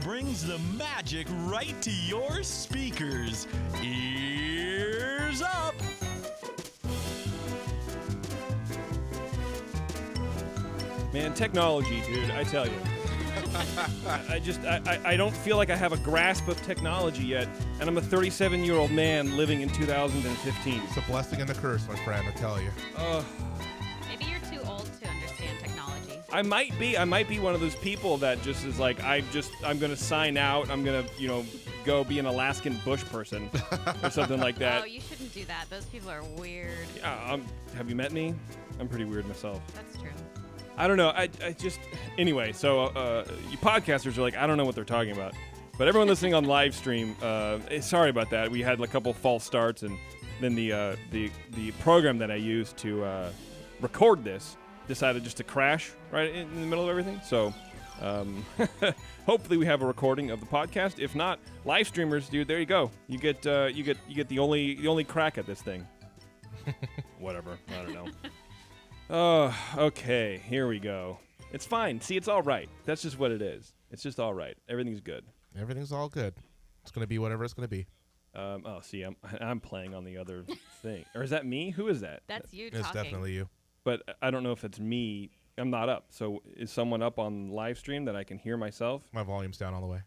brings the magic right to your speakers. Ears up! Man, technology, dude, I tell you. I don't feel like I have a grasp of technology yet, and I'm a 37-year-old man living in 2015. It's a blessing and a curse, my friend, I tell you. Maybe you're too old to understand technology. I might be one of those people that just is like, I'm gonna sign out. I'm gonna, go be an Alaskan bush person or something like that. Oh, you shouldn't do that. Those people are weird. Yeah, have you met me? I'm pretty weird myself. That's true. I don't know. Anyway, so you podcasters are like, I don't know what they're talking about. But everyone listening on live stream, sorry about that. We had a couple false starts, and then the program that I used to record this decided just to crash right in the middle of everything. So hopefully we have a recording of the podcast. If not, live streamers, dude, there you go. You get the only crack at this thing. Whatever. I don't know. Oh, okay. Here we go. It's fine. See, it's all right. That's just what it is. It's just all right. Everything's good. Everything's all good. It's going to be whatever it's going to be. See, I'm playing on the other thing. Or is that me? Who is that? That's you It's talking. definitely you. But I don't know if it's me. I'm not up. So is someone up on live stream that I can hear myself? My volume's down all the way.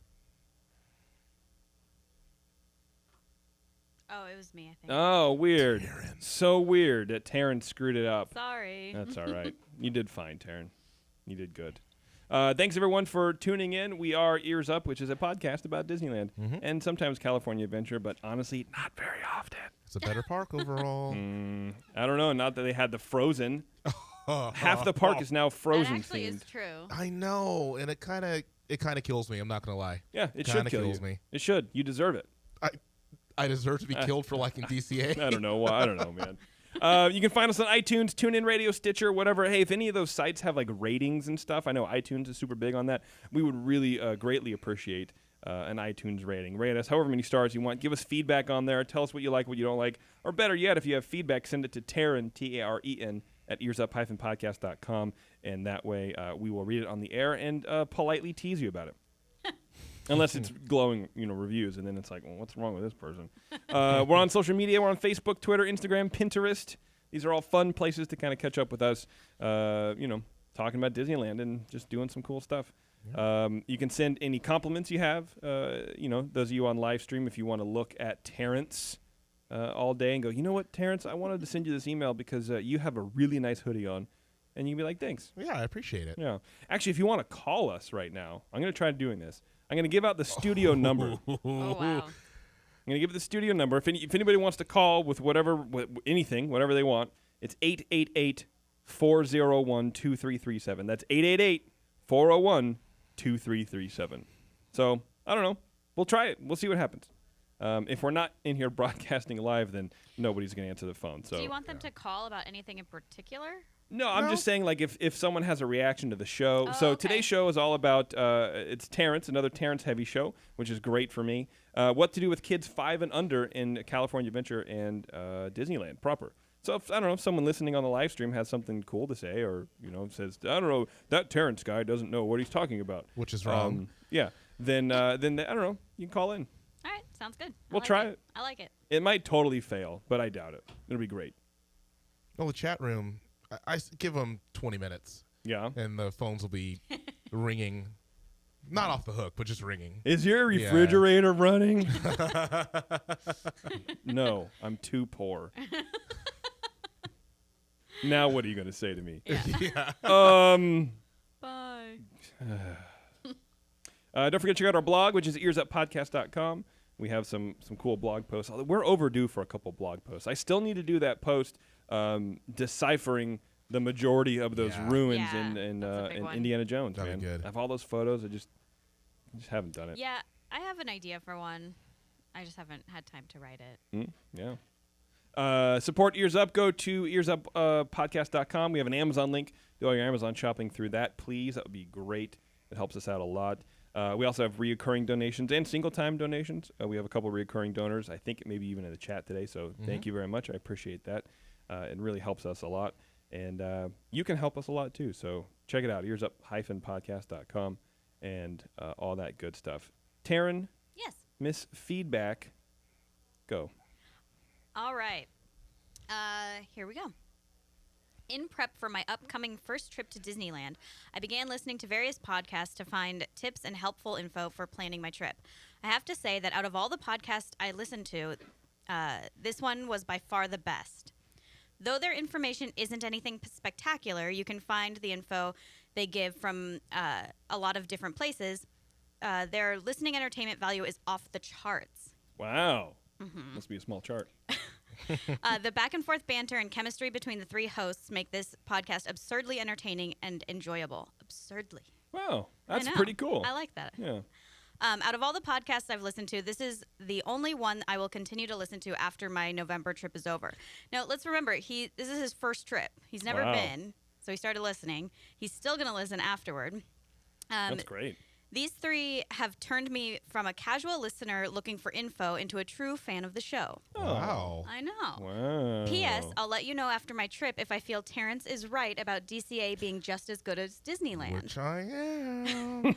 Oh, it was me, I think. Oh, weird. Terrence. So weird that Terrence screwed it up. Sorry. That's all right. You did fine, Terrence. You did good. Thanks, everyone, for tuning in. We are Ears Up, which is a podcast about Disneyland and sometimes California Adventure, but honestly, not very often. It's a better park overall. I don't know. Not that they had the Frozen. Half the park is now Frozen That actually themed. is true. I know, and it kind of kills me. I'm not gonna lie. Yeah, it Kinda should kill kills you. me. It should. You deserve it. I deserve to be killed for liking DCA. I don't know why. I don't know, man. You can find us on iTunes, TuneIn Radio, Stitcher, whatever. Hey, if any of those sites have like ratings and stuff, I know iTunes is super big on that. We would really greatly appreciate an iTunes rating. Rate us however many stars you want. Give us feedback on there. Tell us what you like, what you don't like. Or better yet, if you have feedback, send it to Terren, Taren, at EarzUp-podcast.com. And that way we will read it on the air and politely tease you about it. Unless it's glowing, reviews, and then it's like, well, what's wrong with this person? We're on social media. We're on Facebook, Twitter, Instagram, Pinterest. These are all fun places to kind of catch up with us, talking about Disneyland and just doing some cool stuff. You can send any compliments you have, those of you on live stream, if you want to look at Terrence all day and go, you know what, Terrence, I wanted to send you this email because you have a really nice hoodie on. And you can be like, thanks. Yeah, I appreciate it. Yeah. Actually, if you want to call us right now, I'm going to try doing this. I'm going to give out the studio number. Oh, wow. I'm going to give the studio number. If anybody wants to call with anything, whatever they want, it's 888-401-2337. That's 888-401-2337. So, I don't know. We'll try it. We'll see what happens. If we're not in here broadcasting live, then nobody's going to answer the phone. So, Do you want them to call about anything in particular? No, I'm just saying, like, if someone has a reaction to the show. Oh, so okay. today's show is all about, it's Terrence, another Terrence-heavy show, which is great for me. What to do with kids 5 and under in California Adventure and Disneyland proper. So, if someone listening on the live stream has something cool to say or, says, I don't know, that Terrence guy doesn't know what he's talking about. Which is wrong. Then I don't know, you can call in. All right, sounds good. We'll try it. I like it. It might totally fail, but I doubt it. It'll be great. Well, the chat room, I give them 20 minutes. Yeah. And the phones will be ringing. Not off the hook, but just ringing. Is your refrigerator running? No, I'm too poor. Now what are you going to say to me? Yeah. Bye. Don't forget to check out our blog, which is EarzUpPodcast.com. We have some cool blog posts. We're overdue for a couple blog posts. I still need to do that post deciphering the majority of those ruins in Indiana Jones. That'd be good. I have all those photos. I just haven't done it. Yeah, I have an idea for one. I just haven't had time to write it. Yeah. Support Ears Up. Go to EarzUpPodcast.com. We have an Amazon link. Do all your Amazon shopping through that, please. That would be great. It helps us out a lot. We also have reoccurring donations and single-time donations. We have a couple of reoccurring donors. I think maybe even in the chat today. So thank you very much. I appreciate that. It really helps us a lot. And you can help us a lot, too. So check it out, EarzUp-podcast.com. and all that good stuff. Taryn, Yes. Miss Feedback, go. All right. Here we go. In prep for my upcoming first trip to Disneyland, I began listening to various podcasts to find tips and helpful info for planning my trip. I have to say that out of all the podcasts I listened to, this one was by far the best. Though their information isn't anything spectacular, you can find the info they give from a lot of different places. Their listening entertainment value is off the charts. Wow. Must be a small chart. The back and forth banter and chemistry between the three hosts make this podcast absurdly entertaining and enjoyable. Absurdly. Wow. I That's know. pretty cool. I like that. Yeah. Out of all the podcasts I've listened to, this is the only one I will continue to listen to after my November trip is over. Now, let's remember, this is his first trip. He's never Wow. been, so he started listening. He's still going to listen afterward. That's great. These three have turned me from a casual listener looking for info into a true fan of the show. Wow. I know. Wow. P.S. I'll let you know after my trip if I feel Terrence is right about DCA being just as good as Disneyland. Which I am.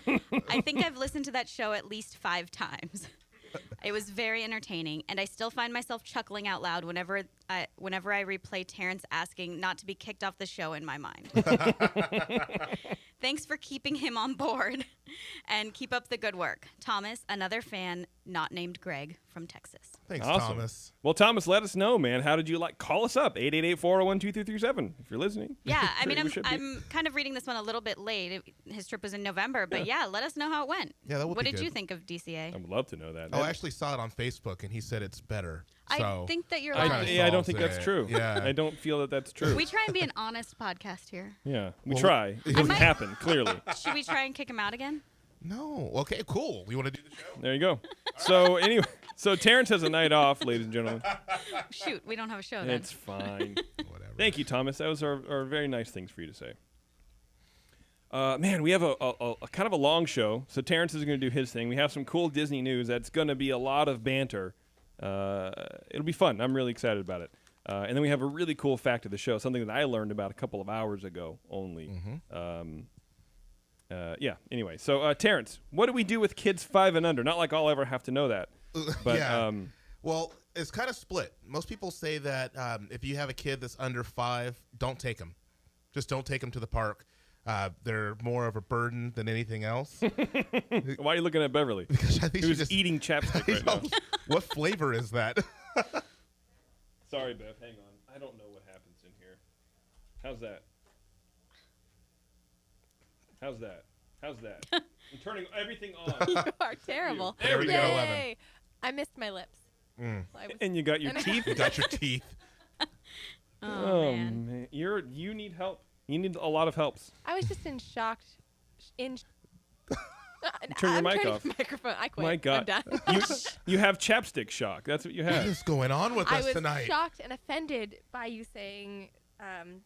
I think I've listened to that show at least 5 times. It was very entertaining, and I still find myself chuckling out loud whenever I replay Terrence asking not to be kicked off the show in my mind. Thanks for keeping him on board, and keep up the good work. Thomas, another fan, not named Greg, from Texas. Thanks, Awesome. Thomas. Well, Thomas, let us know, man. How did you call us up? 888-401-2337 if you're listening. Yeah, I mean, Sure, we should be. I'm kind of reading this one a little bit late. His trip was in November, but yeah, let us know how it went. Yeah, that would What be did you good. think of DCA? I would love to know that. Oh, I actually saw it on Facebook, and he said it's better. So I think that you're I lying. kinda I don't think solves that's it. true. Yeah. I don't feel that that's true. We try and be an honest podcast here. Yeah, we Well, try. It doesn't happen, clearly. Should we try and kick him out again? No. Okay, cool. You want to do the show? There you go. So anyway, Terrence has a night off, ladies and gentlemen. Shoot, we don't have a show then. It's fine. Whatever. Thank you, Thomas. Those are very nice things for you to say. Man, we have a kind of a long show, so Terrence is going to do his thing. We have some cool Disney news. That's going to be a lot of banter. It'll be fun. I'm really excited about it. And then we have a really cool fact of the show, something that I learned about a couple of hours ago only. Yeah, anyway. So, Terrence, what do we do with kids 5 and under? Not like I'll ever have to know that. But, yeah. Well, it's kind of split. Most people say that if you have a kid that's under 5, don't take them. Just don't take them to the park. They're more of a burden than anything else. why are you looking at Beverly? Because I think Who's she's just eating chapstick right I know. now. What flavor is that? Sorry, Bev. Hang on. I don't know what happens in here. How's that? How's that? How's that? I'm turning everything on. You are terrible. There we go. Yay. I missed my lips. Mm. So I was- And you got your teeth. You got your teeth. Oh, man. You need help. You need a lot of helps. I was just in shock. Turn your I'm mic turning off. the microphone. I quit. My God. I'm done. You have chapstick shock. That's what you What have. is going on with I us was tonight? shocked and offended by you saying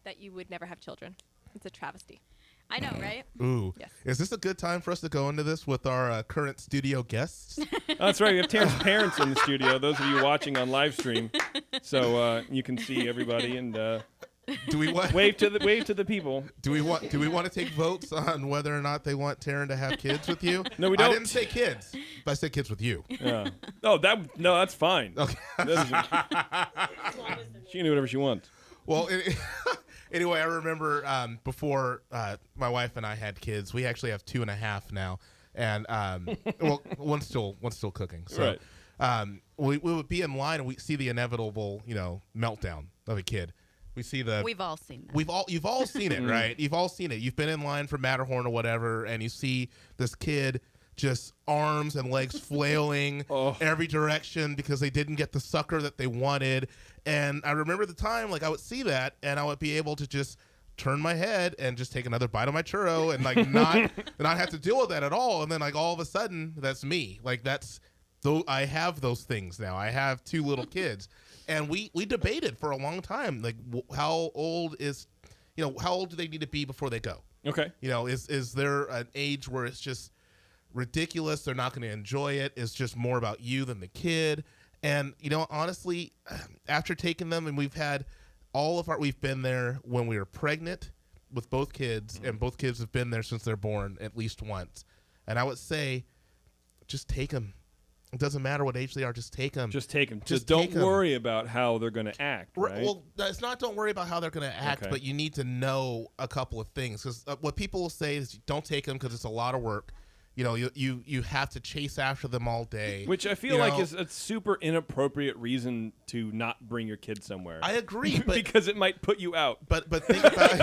that you would never have children. It's a travesty. I know, right? Ooh. Yes. Is this a good time for us to go into this with our current studio guests? Oh, that's right. We have Terrence's parents in the studio. Those of you watching on live stream, so you can see everybody and Do we want wave to the people. Do we want to take votes on whether or not they want Taryn to have kids with you? No, we I don't. didn't say kids, but I said kids with you. Yeah. Oh, that's fine. Okay. She can do whatever she wants. Well, anyway, I remember before my wife and I had kids. We actually have 2.5 now, and well, one's still cooking. So we would be in line and we see the inevitable, meltdown of a kid. We see We've all seen that. You've all seen it, right? You've all seen it. You've been in line for Matterhorn or whatever, and you see this kid just arms and legs flailing every direction because they didn't get the sucker that they wanted. And I remember the time, I would see that, and I would be able to just turn my head and just take another bite of my churro and not have to deal with that at all. And then all of a sudden, that's me. I have those things now. I have 2 little kids. And we debated for a long time, how old how old do they need to be before they go? Okay. Is there an age where it's just ridiculous? They're not going to enjoy it. It's just more about you than the kid. And, honestly, after taking them, and we've been there when we were pregnant with both kids, and both kids have been there since they're born at least once. And I would say, just take them. It doesn't matter what age they are. Just take them. Just take them. Just don't worry about how they're going to act, right? Well, it's not don't worry about how they're going to act, but you need to know a couple of things. Because what people will say is don't take them because it's a lot of work. You have to chase after them all day. Which I feel like is a super inappropriate reason to not bring your kid somewhere. I agree, but because it might put you out. But think about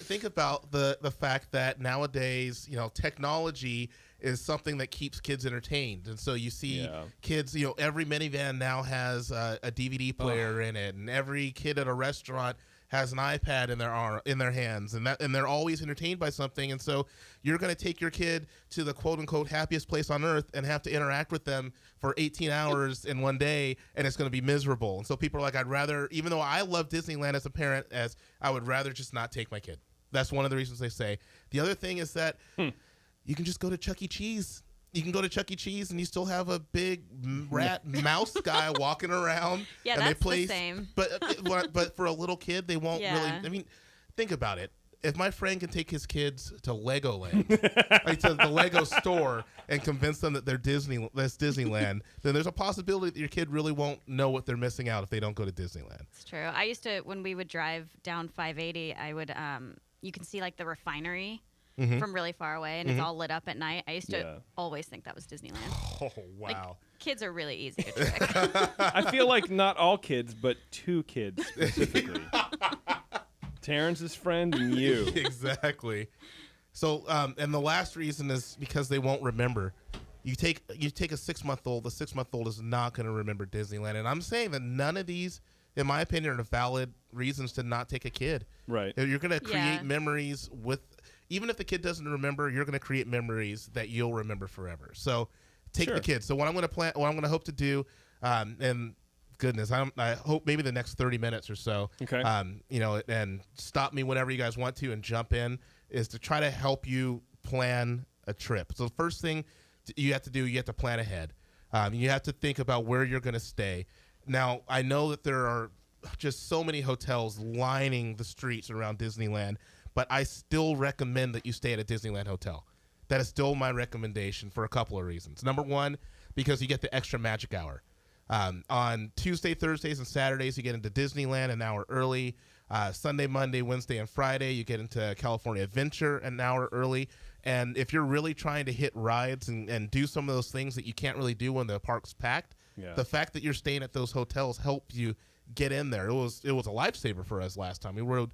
think about the fact that nowadays, technology is something that keeps kids entertained. And so you see kids, every minivan now has a DVD player in it, and every kid at a restaurant has an iPad in their hands, and they're always entertained by something. And so you're going to take your kid to the quote unquote happiest place on earth and have to interact with them for 18 hours in one day, and it's going to be miserable. And so people are like, I'd rather, even though I love Disneyland as a parent, as I would rather just not take my kid. That's one of the reasons they say. The other thing is that you can just go to Chuck E. Cheese. You can go to Chuck E. Cheese and you still have a big rat mouse guy walking around. Yeah, and that's they play, the same. But for a little kid, they won't really. I mean, think about it. If my friend can take his kids to Legoland, like to the Lego store, and convince them that that's Disneyland, then there's a possibility that your kid really won't know what they're missing out if they don't go to Disneyland. It's true. I used to, when we would drive down 580, I would, you can see like the refinery from really far away, and it's all lit up at night. I used to always think that was Disneyland. Oh, wow. Like, kids are really easy to trick. I feel like not all kids, but 2 kids specifically. Terrence's friend and you. Exactly. So, and the last reason is because they won't remember. You take a 6-month-old. The 6-month-old is not going to remember Disneyland, and I'm saying that none of these, in my opinion, are valid reasons to not take a kid. Right. You're going to create memories with. Even if the kid doesn't remember, you're going to create memories that you'll remember forever. So take the kids. So what I'm going to hope to do, and goodness, I hope maybe the next 30 minutes or so, and stop me whenever you guys want to and jump in, is to try to help you plan a trip. So the first thing you have to do, you have to plan ahead. You have to think about where you're going to stay. Now, I know that there are just so many hotels lining the streets around Disneyland, but I still recommend that you stay at a Disneyland hotel. That is still my recommendation for a couple of reasons. Number one, because you get the extra magic hour. On Tuesday, Thursdays, and Saturdays, you get into Disneyland an hour early. Sunday, Monday, Wednesday, and Friday, you get into California Adventure an hour early. And if you're really trying to hit rides and do some of those things that you can't really do when the park's packed, the fact that you're staying at those hotels helps you get in there. It was a lifesaver for us last time. We rode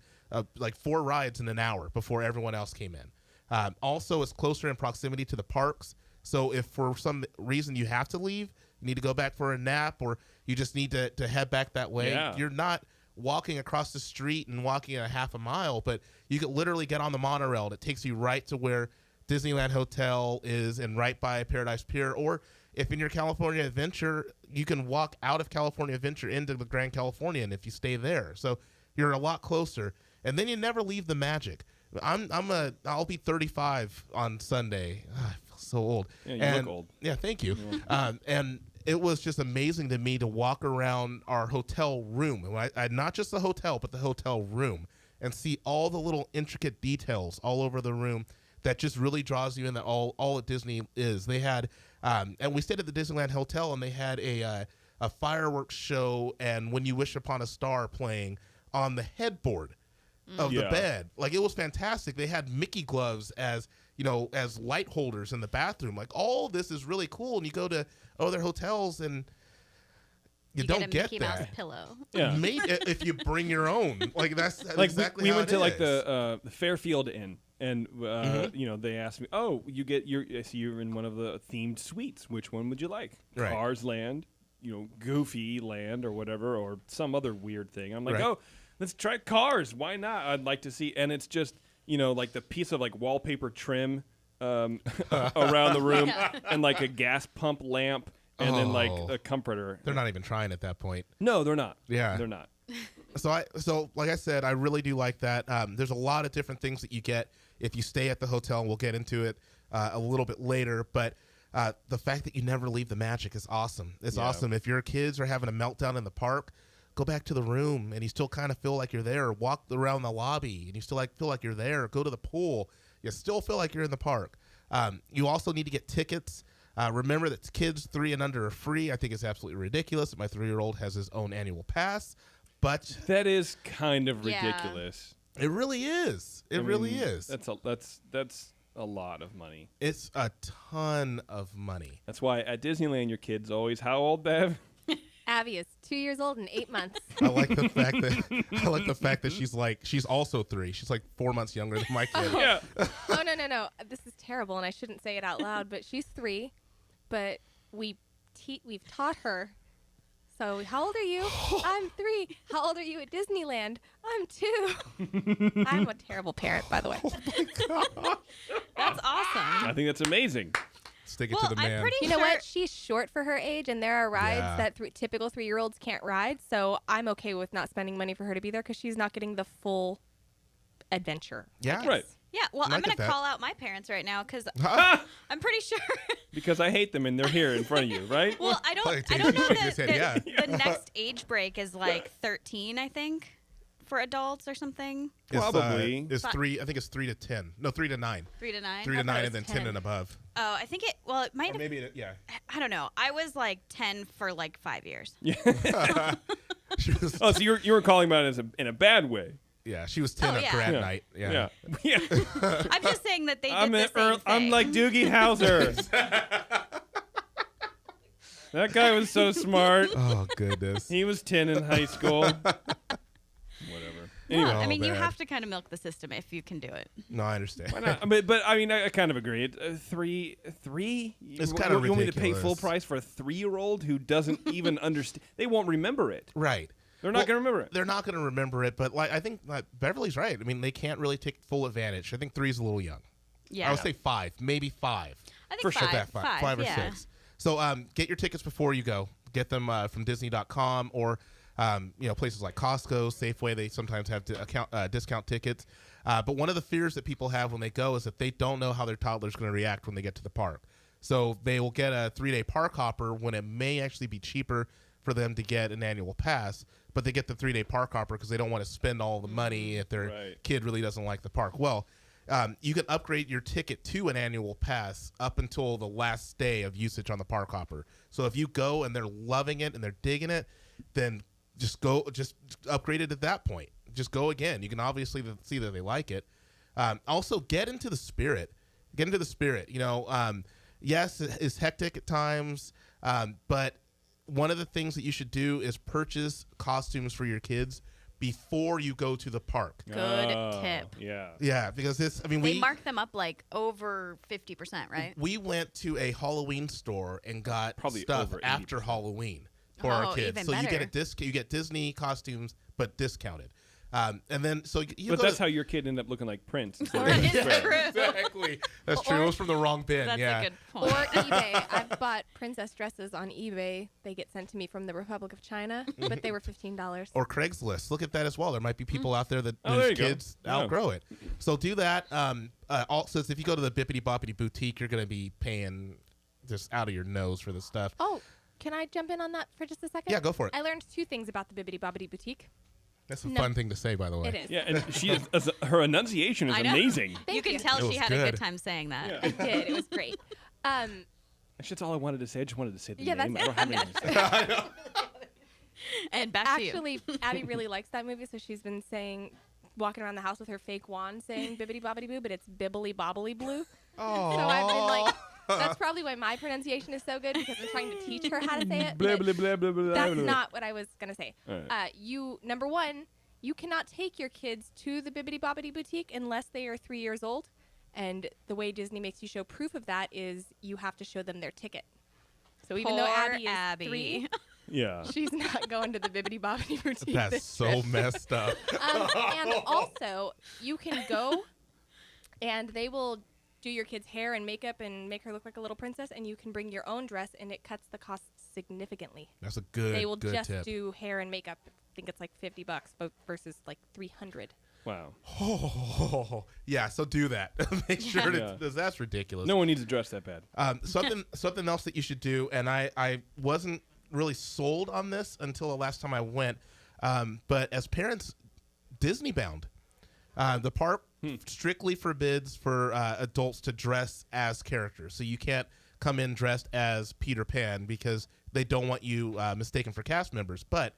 like 4 rides in an hour before everyone else came in. Also, it's closer in proximity to the parks. So if for some reason you have to leave, you need to go back for a nap, or you just need to head back that way, you're not walking across the street and walking a half a mile, but you could literally get on the monorail and it takes you right to where Disneyland Hotel is and right by Paradise Pier. Or if in your California Adventure, you can walk out of California Adventure into the Grand Californian if you stay there. So you're a lot closer. And then you never leave the magic. I'll be 35 on Sunday. I feel so old. Yeah, you look old. Yeah, thank you. And it was just amazing to me to walk around our hotel room. Not just the hotel, but the hotel room, and see all the little intricate details all over the room that just really draws you in, that all at Disney is. They had, and we stayed at the Disneyland Hotel, and they had a fireworks show and When You Wish Upon a Star playing on the headboard of the bed. Like, it was fantastic. They had Mickey gloves as light holders in the bathroom. Like, all this is really cool. And you go to other hotels and you don't get Mickey that. Mouse pillow. Yeah. If you bring your own. Like, that's Like exactly we how went it to like is. the Fairfield Inn, and they asked me, "Oh, you're in one of the themed suites. Which one would you like? Right. Cars Land, Goofy Land, or whatever, or some other weird thing." I'm like, Right. "Oh, let's try Cars. Why not? I'd like to see." And it's just like the piece of like wallpaper trim around the room, and like a gas pump lamp, and then like a comforter. They're not even trying at that point. No, they're not. Yeah. They're not. So like I said, I really do like that. There's a lot of different things that you get if you stay at the hotel, and we'll get into it a little bit later. But the fact that you never leave the magic is awesome. It's awesome. If your kids are having a meltdown in the park, go back to the room, and you still kind of feel like you're there. Walk around the lobby, and you still feel like you're there. Go to the pool. You still feel like you're in the park. You also need to get tickets. Remember that kids 3 and under are free. I think it's absolutely ridiculous that my 3-year-old has his own annual pass, but That is kind of Yeah. ridiculous. it really is. It really is. That's a lot of money. It's a ton of money. That's why at Disneyland your kid's always how old, Bev? Abby is 2 years old and 8 months. I like the fact that she's also 3. She's like 4 months younger than my kid. Yeah. Oh, no. This is terrible, and I shouldn't say it out loud, but she's 3, but we've taught her. So, how old are you? I'm 3. How old are you at Disneyland? I'm 2. I'm a terrible parent, by the way. That's awesome. I think that's amazing. Stick it Well, to the I'm man. pretty You know sure. what? She's short for her age, and there are rides Yeah. that typical 3-year-olds can't ride. So I'm okay with not spending money for her to be there because she's not getting the full adventure. Yeah. Right. Yeah, well, I I'm get going to that. call out my parents right now because I'm pretty sure. Because I hate them and they're here in front of you, right? Well, I don't Like, know shake his that head, the next age break is like 13, I think, for adults or something. Probably. It's 3. I think it's 3 to 10. No, 3 to 9. 3 to 9. 3 to thought 9, it and then was 10 10. and above. Oh, I think it. Well, it might Or have. maybe yeah. I don't know. I was like 10 for like 5 years. She was, Oh, so you were calling about it in a bad way. yeah, she was 10 Oh, at yeah. grad Yeah. night. Yeah. Yeah. Yeah. I'm just saying that they did I'm, the same thing. I'm like Doogie Howser. That guy was so smart. Oh goodness. He was 10 in high school. Whatever. Anyway. Well, I mean, you bad. have to kind of milk the system if you can do it. No, I understand. Why not? But I mean, I kind of agree. Three. It's You- kinda you want me to pay full ridiculous. price for a 3-year-old who doesn't even understand? They won't remember it. Right. They're not going to remember it. They're not going to remember it, but like I think Beverly's right. I mean, they can't really take full advantage. I think 3 is a little young. Yeah. I would say 5, maybe 5. I think for sure. five. That 5 or yeah. 6. So get your tickets before you go. Get them from Disney.com or places like Costco, Safeway. They sometimes have discount tickets. But one of the fears that people have when they go is that they don't know how their toddler's going to react when they get to the park. So they will get a 3-day park hopper when it may actually be cheaper for them to get an annual pass, but they get the 3-day park hopper because they don't want to spend all the money if their Right. kid really doesn't like the park. Well, you can upgrade your ticket to an annual pass up until the last day of usage on the park hopper. So if you go and they're loving it and they're digging it, then just upgrade it at that point. Just go again. You can obviously see that they like it. Also, get into the spirit. Get into the spirit. Yes, it's hectic at times, but one of the things that you should do is purchase costumes for your kids before you go to the park. Good tip. Yeah. Yeah, because They mark them up like over 50%, right? we went to a Halloween store and got Probably stuff over 80%. after Halloween for our Oh, kids. even So you get better. you get Disney costumes, but discounted. And then you But go that's to, how your kid ended up looking like Prince. instead of It's Fred. true. exactly. That's true. It was from the wrong bin. That's yeah. a good point. Or eBay. I've bought princess dresses on eBay. They get sent to me from the Republic of China, but they were $15. Or Craigslist. Look at that as well. There might be people out there that Oh, there whose you go. kids Yeah. outgrow it. So do that. Also, if you go to the Bippity Boppity Boutique, you're going to be paying just out of your nose for this stuff. Oh, can I jump in on that for just a second? Yeah, go for it. I learned 2 things about the Bibbidi Bobbidi Boutique. That's a No. fun thing to say, by the way. It is. Yeah, and her enunciation is I know. amazing. You Thank can you. tell It she was had a good. good time saying that. Yeah. I did. It was great. That's all I wanted to say. I just wanted to say the Yeah, name. I that's- don't have anything to say. And back to you. Actually, Abby really likes that movie, so she's been walking around the house with her fake wand saying Bibbidi Bobbidi Boo, but it's Bibbly Bobbly Blue. Oh. So I've been like, that's probably why my pronunciation is so good, because I'm trying to teach her how to say it. Blah, but blah, blah, blah, blah, That's blah. not what I was going to say. All right. Number one, you cannot take your kids to the Bibbidi Bobbidi Boutique unless they are 3 years old. And the way Disney makes you show proof of that is you have to show them their ticket. So even though Poor Abby is Abby. 3, Yeah. she's not going to the Bibbidi Bobbidi Boutique. That's this so trip. messed up. And also, you can go and they will do your kid's hair and makeup and make her look like a little princess, and you can bring your own dress, and it cuts the cost significantly. That's a good, They will good just tip. do hair and makeup. I think it's like $50 versus like $300. Wow. Oh, yeah. So do that. Make sure Yeah. that's ridiculous. No one needs to dress that bad. Something else that you should do, and I wasn't really sold on this until the last time I went, but as parents, Disney bound. The park strictly forbids for adults to dress as characters. So you can't come in dressed as Peter Pan because they don't want you mistaken for cast members. But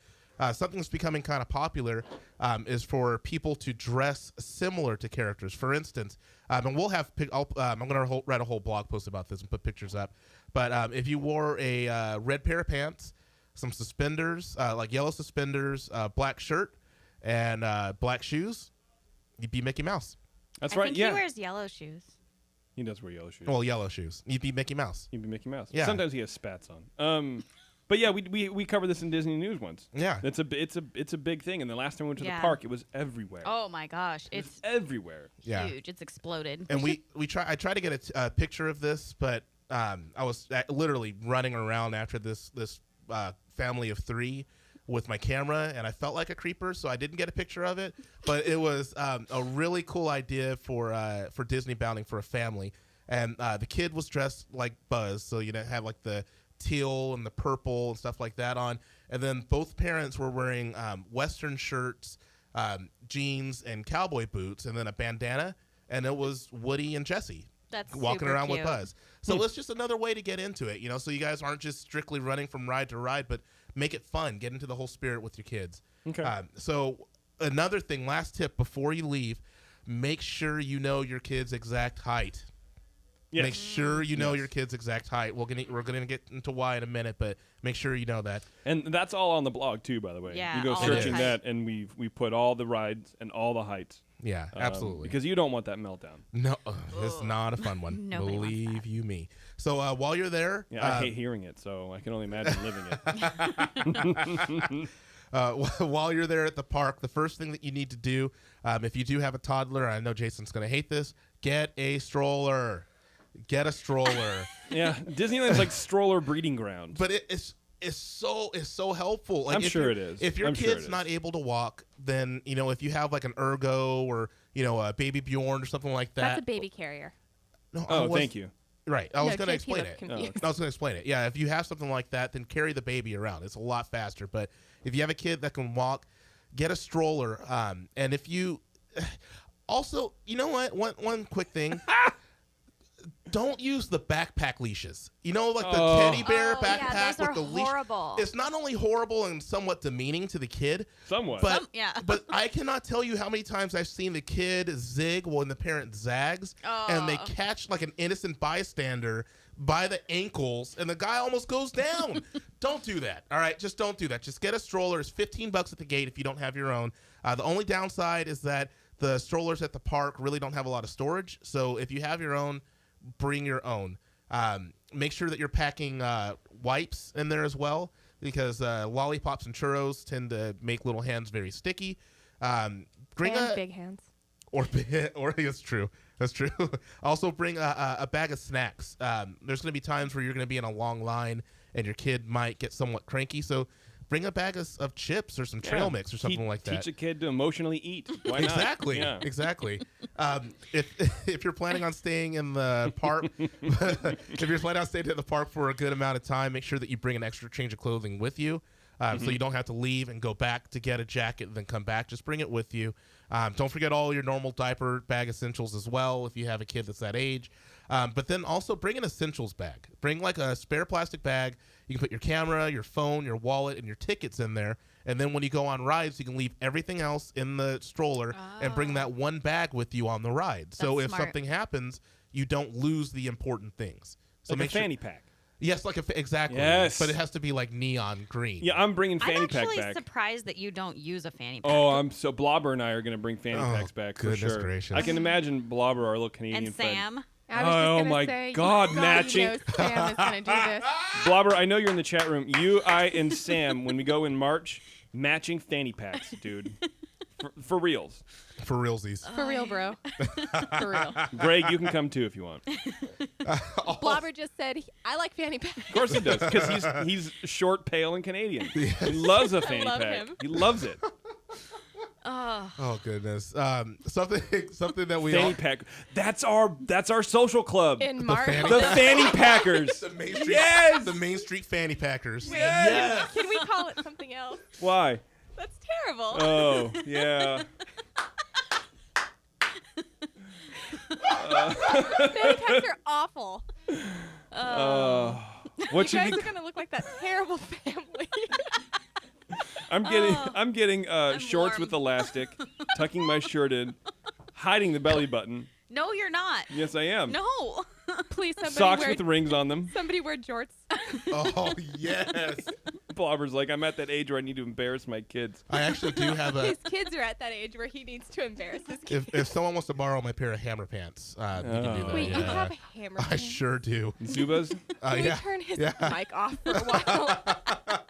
something that's becoming kind of popular is for people to dress similar to characters. For instance, and we'll have I'm going to write a whole blog post about this and put pictures up. But if you wore a red pair of pants, some suspenders, like yellow suspenders, black shirt, and black shoes, you'd be Mickey Mouse. That's I right. think Yeah. he wears yellow shoes. He does wear yellow shoes. Well, yellow shoes. You'd be Mickey Mouse. He'd be Mickey Mouse. Yeah. Sometimes he has spats on. But yeah, we covered this in Disney News once. Yeah. It's a big thing. And the last time we went to the Yeah. park, it was everywhere. Oh my gosh, It was it's everywhere. Yeah. huge. It's exploded. And I tried to get a picture of this, but I was literally running around after this family of 3 with my camera, and I felt like a creeper, so I didn't get a picture of it. But it was a really cool idea for Disney bounding for a family. And the kid was dressed like Buzz, so you know, have like the teal and the purple and stuff like that on. And then both parents were wearing Western shirts, jeans, and cowboy boots, and then a bandana. And it was Woody and Jesse That's walking super around cute. with Buzz. So it's just another way to get into it, you know, so you guys aren't just strictly running from ride to ride, but make it fun. Get into the whole spirit with your kids. Okay. So another thing, last tip before you leave, make sure you know your kid's exact height. Yes. Make sure you know your kid's exact height. We're gonna get into why in a minute, but make sure you know that. And that's all on the blog too, by the way. Yeah, you go all the searching height. that, and we put all the rides and all the heights. Yeah, absolutely. Because you don't want that meltdown. No, it's not a fun one. Nobody wants Believe that. you me. So while you're there, Yeah, I hate hearing it, so I can only imagine living it. while you're there at the park, the first thing that you need to do, if you do have a toddler, I know Jason's going to hate this, get a stroller. Get a stroller. Yeah, Disneyland's like stroller breeding ground. But it's so helpful. Like I'm if sure you're- it is. If your I'm sure it kid's is. not able to walk, then you know if you have like an Ergo or you know a Baby Bjorn or something like that. That's a baby carrier. No, Oh, thank you. Right, I was No, going to kids, he explain looked it. confused. I was going to explain it. Yeah, if you have something like that, then carry the baby around. It's a lot faster. But if you have a kid that can walk, get a stroller. And if you also, you know what? One quick thing. Don't use the backpack leashes. You know, like the teddy bear Oh, yeah, backpack those with the are leash. horrible. It's not only horrible and somewhat demeaning to the kid, Somewhat. but yeah. but I cannot tell you how many times I've seen the kid zig when the parent zags, and they Oh. catch like an innocent bystander by the ankles, and the guy almost goes down. Don't do that. All right, just don't do that. Just get a stroller. It's $15 at the gate if you don't have your own. The only downside is that the strollers at the park really don't have a lot of storage. So if you have your own, bring your own. Make sure that you're packing wipes in there as well, because lollipops and churros tend to make little hands very sticky. Bring And a big hands. or it's true. That's true. Also bring a bag of snacks. There's going to be times where you're going to be in a long line and your kid might get somewhat cranky. So bring a bag of chips or some trail mix or something like that. Teach a kid to emotionally eat. Why not? Exactly. Yeah. Exactly. If you're planning on staying in the park, if you're planning on staying at the park for a good amount of time, make sure that you bring an extra change of clothing with you, so you don't have to leave and go back to get a jacket and then come back. Just bring it with you. Don't forget all your normal diaper bag essentials as well if you have a kid that's that age. But then also bring an essentials bag. Bring like a spare plastic bag. You can put your camera, your phone, your wallet, and your tickets in there. And then when you go on rides, you can leave everything else in the stroller and bring that one bag with you on the ride. So That's if smart. something happens, you don't lose the important things. So Like make a sure, fanny pack. yes, like exactly. Yes. But it has to be like neon green. Yeah, I'm bringing fanny I'm pack actually back. surprised that you don't use a fanny pack. Oh, I'm so Blobber and I are gonna bring fanny Oh, packs back for goodness sure. gracious. I can imagine Blobber, our little Canadian and friend. Sam. I was just Oh gonna my say, God, you matching. know Sam is gonna do this. Blobber, I know you're in the chat room. You, I, and Sam, when we go in March, matching fanny packs, dude. For reals. For realsies. For real, bro. For real. Greg, you can come too if you want. Blobber just said, I like fanny packs. Of course he does, because he's short, pale, and Canadian. He loves a fanny love pack. him. He loves it. Oh, Oh goodness. Something that we Fanny all, pack. That's our social club. In March. fanny- The Fanny Packers. the Main Street, Yes! the Main Street Fanny Packers. Yes. Can we call it something else? Why? That's terrible. Oh, yeah. Fanny packs are awful. What You should guys be? are gonna look like that terrible family. I'm getting shorts warm. with elastic, tucking my shirt in, hiding the belly button. No, you're not. Yes, I am. No. Please, somebody Socks wear with rings on them. somebody wear jorts. Oh yes. Blobber's like, I'm at that age where I need to embarrass my kids. I actually do have a. His kids are at that age where he needs to embarrass his kids. If someone wants to borrow my pair of hammer pants, you can do that. Wait, yeah. you have hammer I pants? sure do. Zubas? Can we Yeah. turn his Yeah. mic off for a while?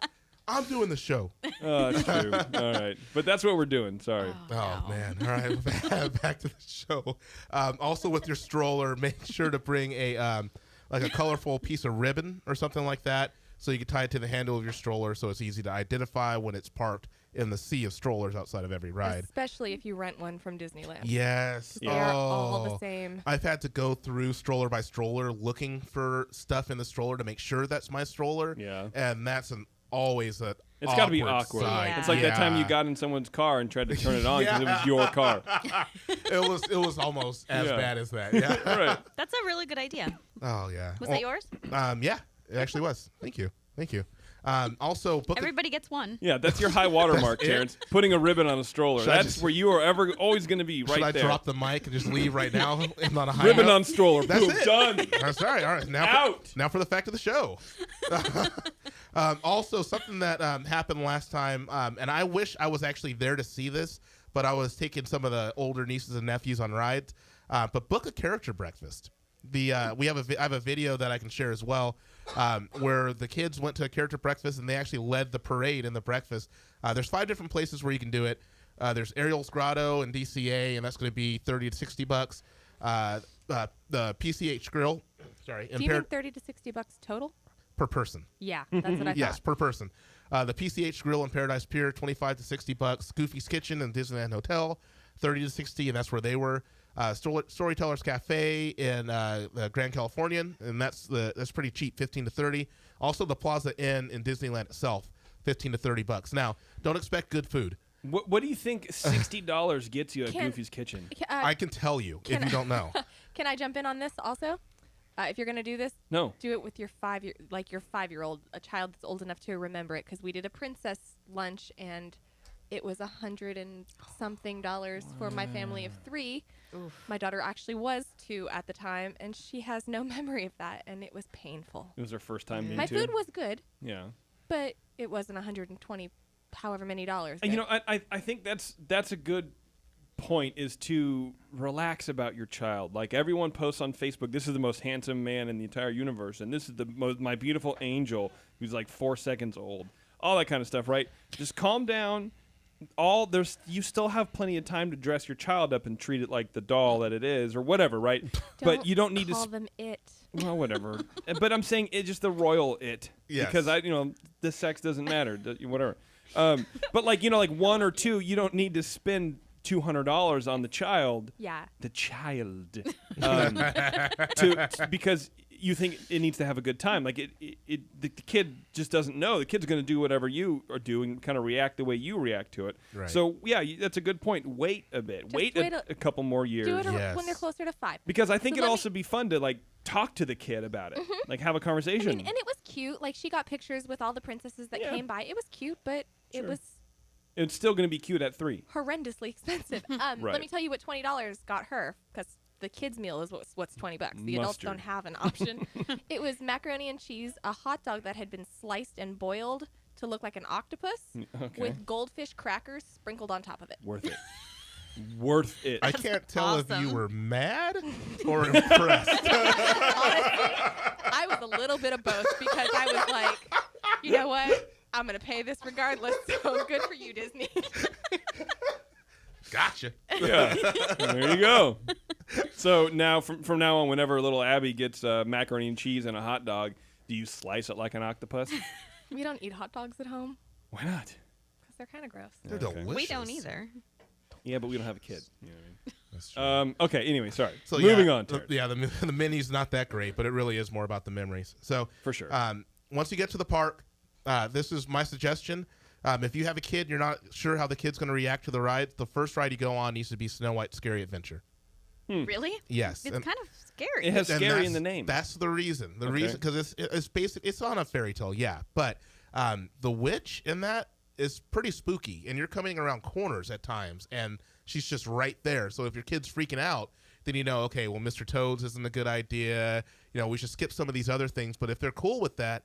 I'm doing the show. Oh, that's true. All right. But that's what we're doing. Sorry. Oh man! All right, back to the show. Also, with your stroller, make sure to bring a like a colorful piece of ribbon or something like that, so you can tie it to the handle of your stroller, so it's easy to identify when it's parked in the sea of strollers outside of every ride. Especially if you rent one from Disneyland. Yes. They're all the same. I've had to go through stroller by stroller looking for stuff in the stroller to make sure that's my stroller. Yeah. And that's always a. It's got to be awkward. sight. Yeah. It's like that time you Yeah. got in someone's car and tried to turn it on because it was your car. It was almost as Yeah. bad as that. Yeah. Right. That's a really good idea. Oh yeah. Was that yours? Yeah, it actually was. Thank you. Also, book. Everybody gets one. Yeah, that's your high water mark, Terrence. Putting a ribbon on a stroller. Should I That's just- where you are always going to be, right Should I there. drop the mic and just leave right now? And on a high Ribbon note? on stroller. That's Boom. it. Done. That's all right. All right. Now, Out. now for the fact of the show. Also, something that happened last time, and I wish I was actually there to see this, but I was taking some of the older nieces and nephews on rides. But book a character breakfast. I have a video that I can share as well, where the kids went to a character breakfast and they actually led the parade in the breakfast. There's 5 different places where you can do it. There's Ariel's Grotto and DCA, and that's going to be $30 to $60. The PCH Grill, sorry, Do you mean 30 to $60 total? per person. Yeah, that's what I Yes, thought. per person. The PCH Grill in Paradise Pier, $25 to $60. Goofy's Kitchen in Disneyland Hotel, $30 to $60, and that's where they were. Storytellers Cafe in the Grand Californian, and that's pretty cheap, $15 to $30. Also, the Plaza Inn in Disneyland itself, $15 to $30. Now, don't expect good food. What do you think $60 gets you at Can- Goofy's Kitchen? I can tell you if you don't know. Can I jump in on this also? If you're gonna do this, No. do it with your 5-year-old, a child that's old enough to remember it, because we did a princess lunch and it was $100 and something for my family of 3. My daughter actually was 2 at the time, and she has no memory of that, and it was painful. It was her first time being My two. food was good, Yeah. but it wasn't 120, however many dollars. And, you good. know, I think that's a good point, is to relax about your child. Like, everyone posts on Facebook, this is the most handsome man in the entire universe, and this is my beautiful angel who's like 4 seconds old. All that kind of stuff, right? Just calm down. You still have plenty of time to dress your child up and treat it like the doll that it is, or whatever, right? But you don't need to. call them it. Well, whatever. But I'm saying it's just the royal it. Yes. Because the sex doesn't matter. Whatever. But like 1 or 2, you don't need to spend $200 on the child. Yeah. The child. Because you think it needs to have a good time. Like the kid just doesn't know. The kid's going to do whatever you are doing, and kind of react the way you react to it. Right. So yeah, that's a good point. Wait a bit. Just Wait wait a couple more years. Do it Yes. when they're closer to 5. Because I think So it'd let me- also be fun to like talk to the kid about it, like have a conversation. I mean, and it was cute. Like, she got pictures with all the princesses that Yeah. came by. It was cute, but it Sure. was It's still going to be cute at 3. horrendously expensive. Right. Let me tell you what $20 got her, because the kids' meal is what's $20. The adults Mustard. don't have an option. It was macaroni and cheese, a hot dog that had been sliced and boiled to look like an octopus, Okay. with goldfish crackers sprinkled on top of it. Worth it. Worth it. I can't tell if you awesome. were mad or impressed. Honestly, I was a little bit of both, because I was like, you know what? I'm going to pay this regardless, so good for you, Disney. Gotcha. Yeah. There you go. So now, from now on, whenever little Abby gets macaroni and cheese and a hot dog, do you slice it like an octopus? We don't eat hot dogs at home, Why not? because they're kind of gross. They're Okay. delicious. We don't either. Yeah, but we don't have a kid. You know what I mean? That's true. Okay. Anyway, sorry. So Moving yeah, on. the Terrence. the mini's not that great, but it really is more about the memories. So For sure. once you get to the park, this is my suggestion. If you have a kid, you're not sure how the kid's going to react to the ride. The first ride you go on needs to be Snow White's Scary Adventure. Really? Yes. It's and- kind of scary. It has and scary in that's- the name. That's the reason. The Okay. reason, because it's basic. It's on a fairy tale, yeah. But the witch in that is pretty spooky, and you're coming around corners at times, and she's just right there. So if your kid's freaking out, then you know, okay, well, Mr. Toad's isn't a good idea. You know, we should skip some of these other things. But if they're cool with that,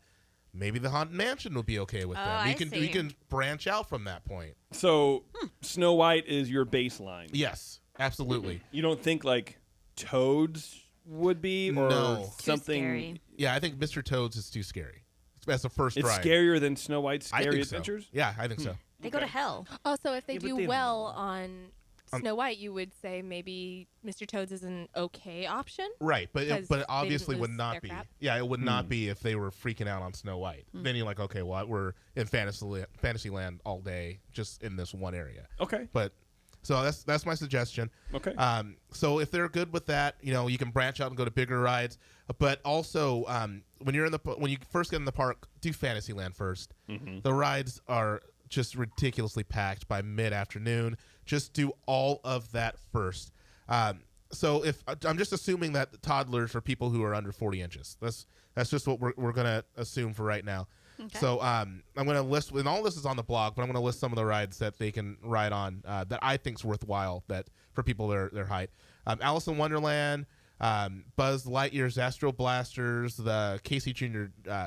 maybe the Haunted Mansion will be okay with them. I You see. can branch out from that point. So Snow White is your baseline. Yes, absolutely. You don't think like Toads would be, or No. Too something? scary. Yeah, I think Mr. Toad's is too scary. That's the first It's ride. scarier than Snow White's I Scary think so. Adventures. Yeah, I think so. They go to hell. Oh, so if they Yeah, but do they don't well know. on Snow White, you would say maybe Mr. Toad's is an okay option? Right, but 'Cause it they obviously didn't would lose not their be. crap? Yeah, it would not be if they were freaking out on Snow White. Then you're like, okay, well, we're in Fantasyland all day, just in this one area. Okay. But so that's my suggestion. Okay. So if they're good with that, you know, you can branch out and go to bigger rides. But also, when you first get in the park, do Fantasyland first. The rides are just ridiculously packed by mid-afternoon. Just do all of that first. So if I'm just assuming that toddlers are people who are under 40 inches. That's just what we're gonna assume for right now. Okay. So I'm gonna list, and all this is on the blog, but I'm gonna list some of the rides that they can ride on that I think's worthwhile that for people their height. Alice in Wonderland, Buzz Lightyear's Astro Blasters, the Casey Jr.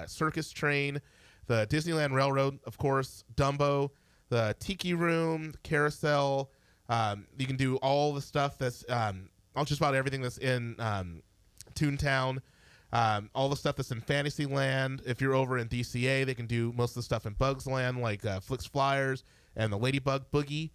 Circus Train, the Disneyland Railroad, of course, Dumbo, the Tiki Room, the Carousel. You can do all the stuff that's just about everything that's in Toontown. All the stuff that's in Fantasyland. If you're over in DCA, they can do most of the stuff in Bugs Land, like Flix Flyers and the Ladybug Boogie.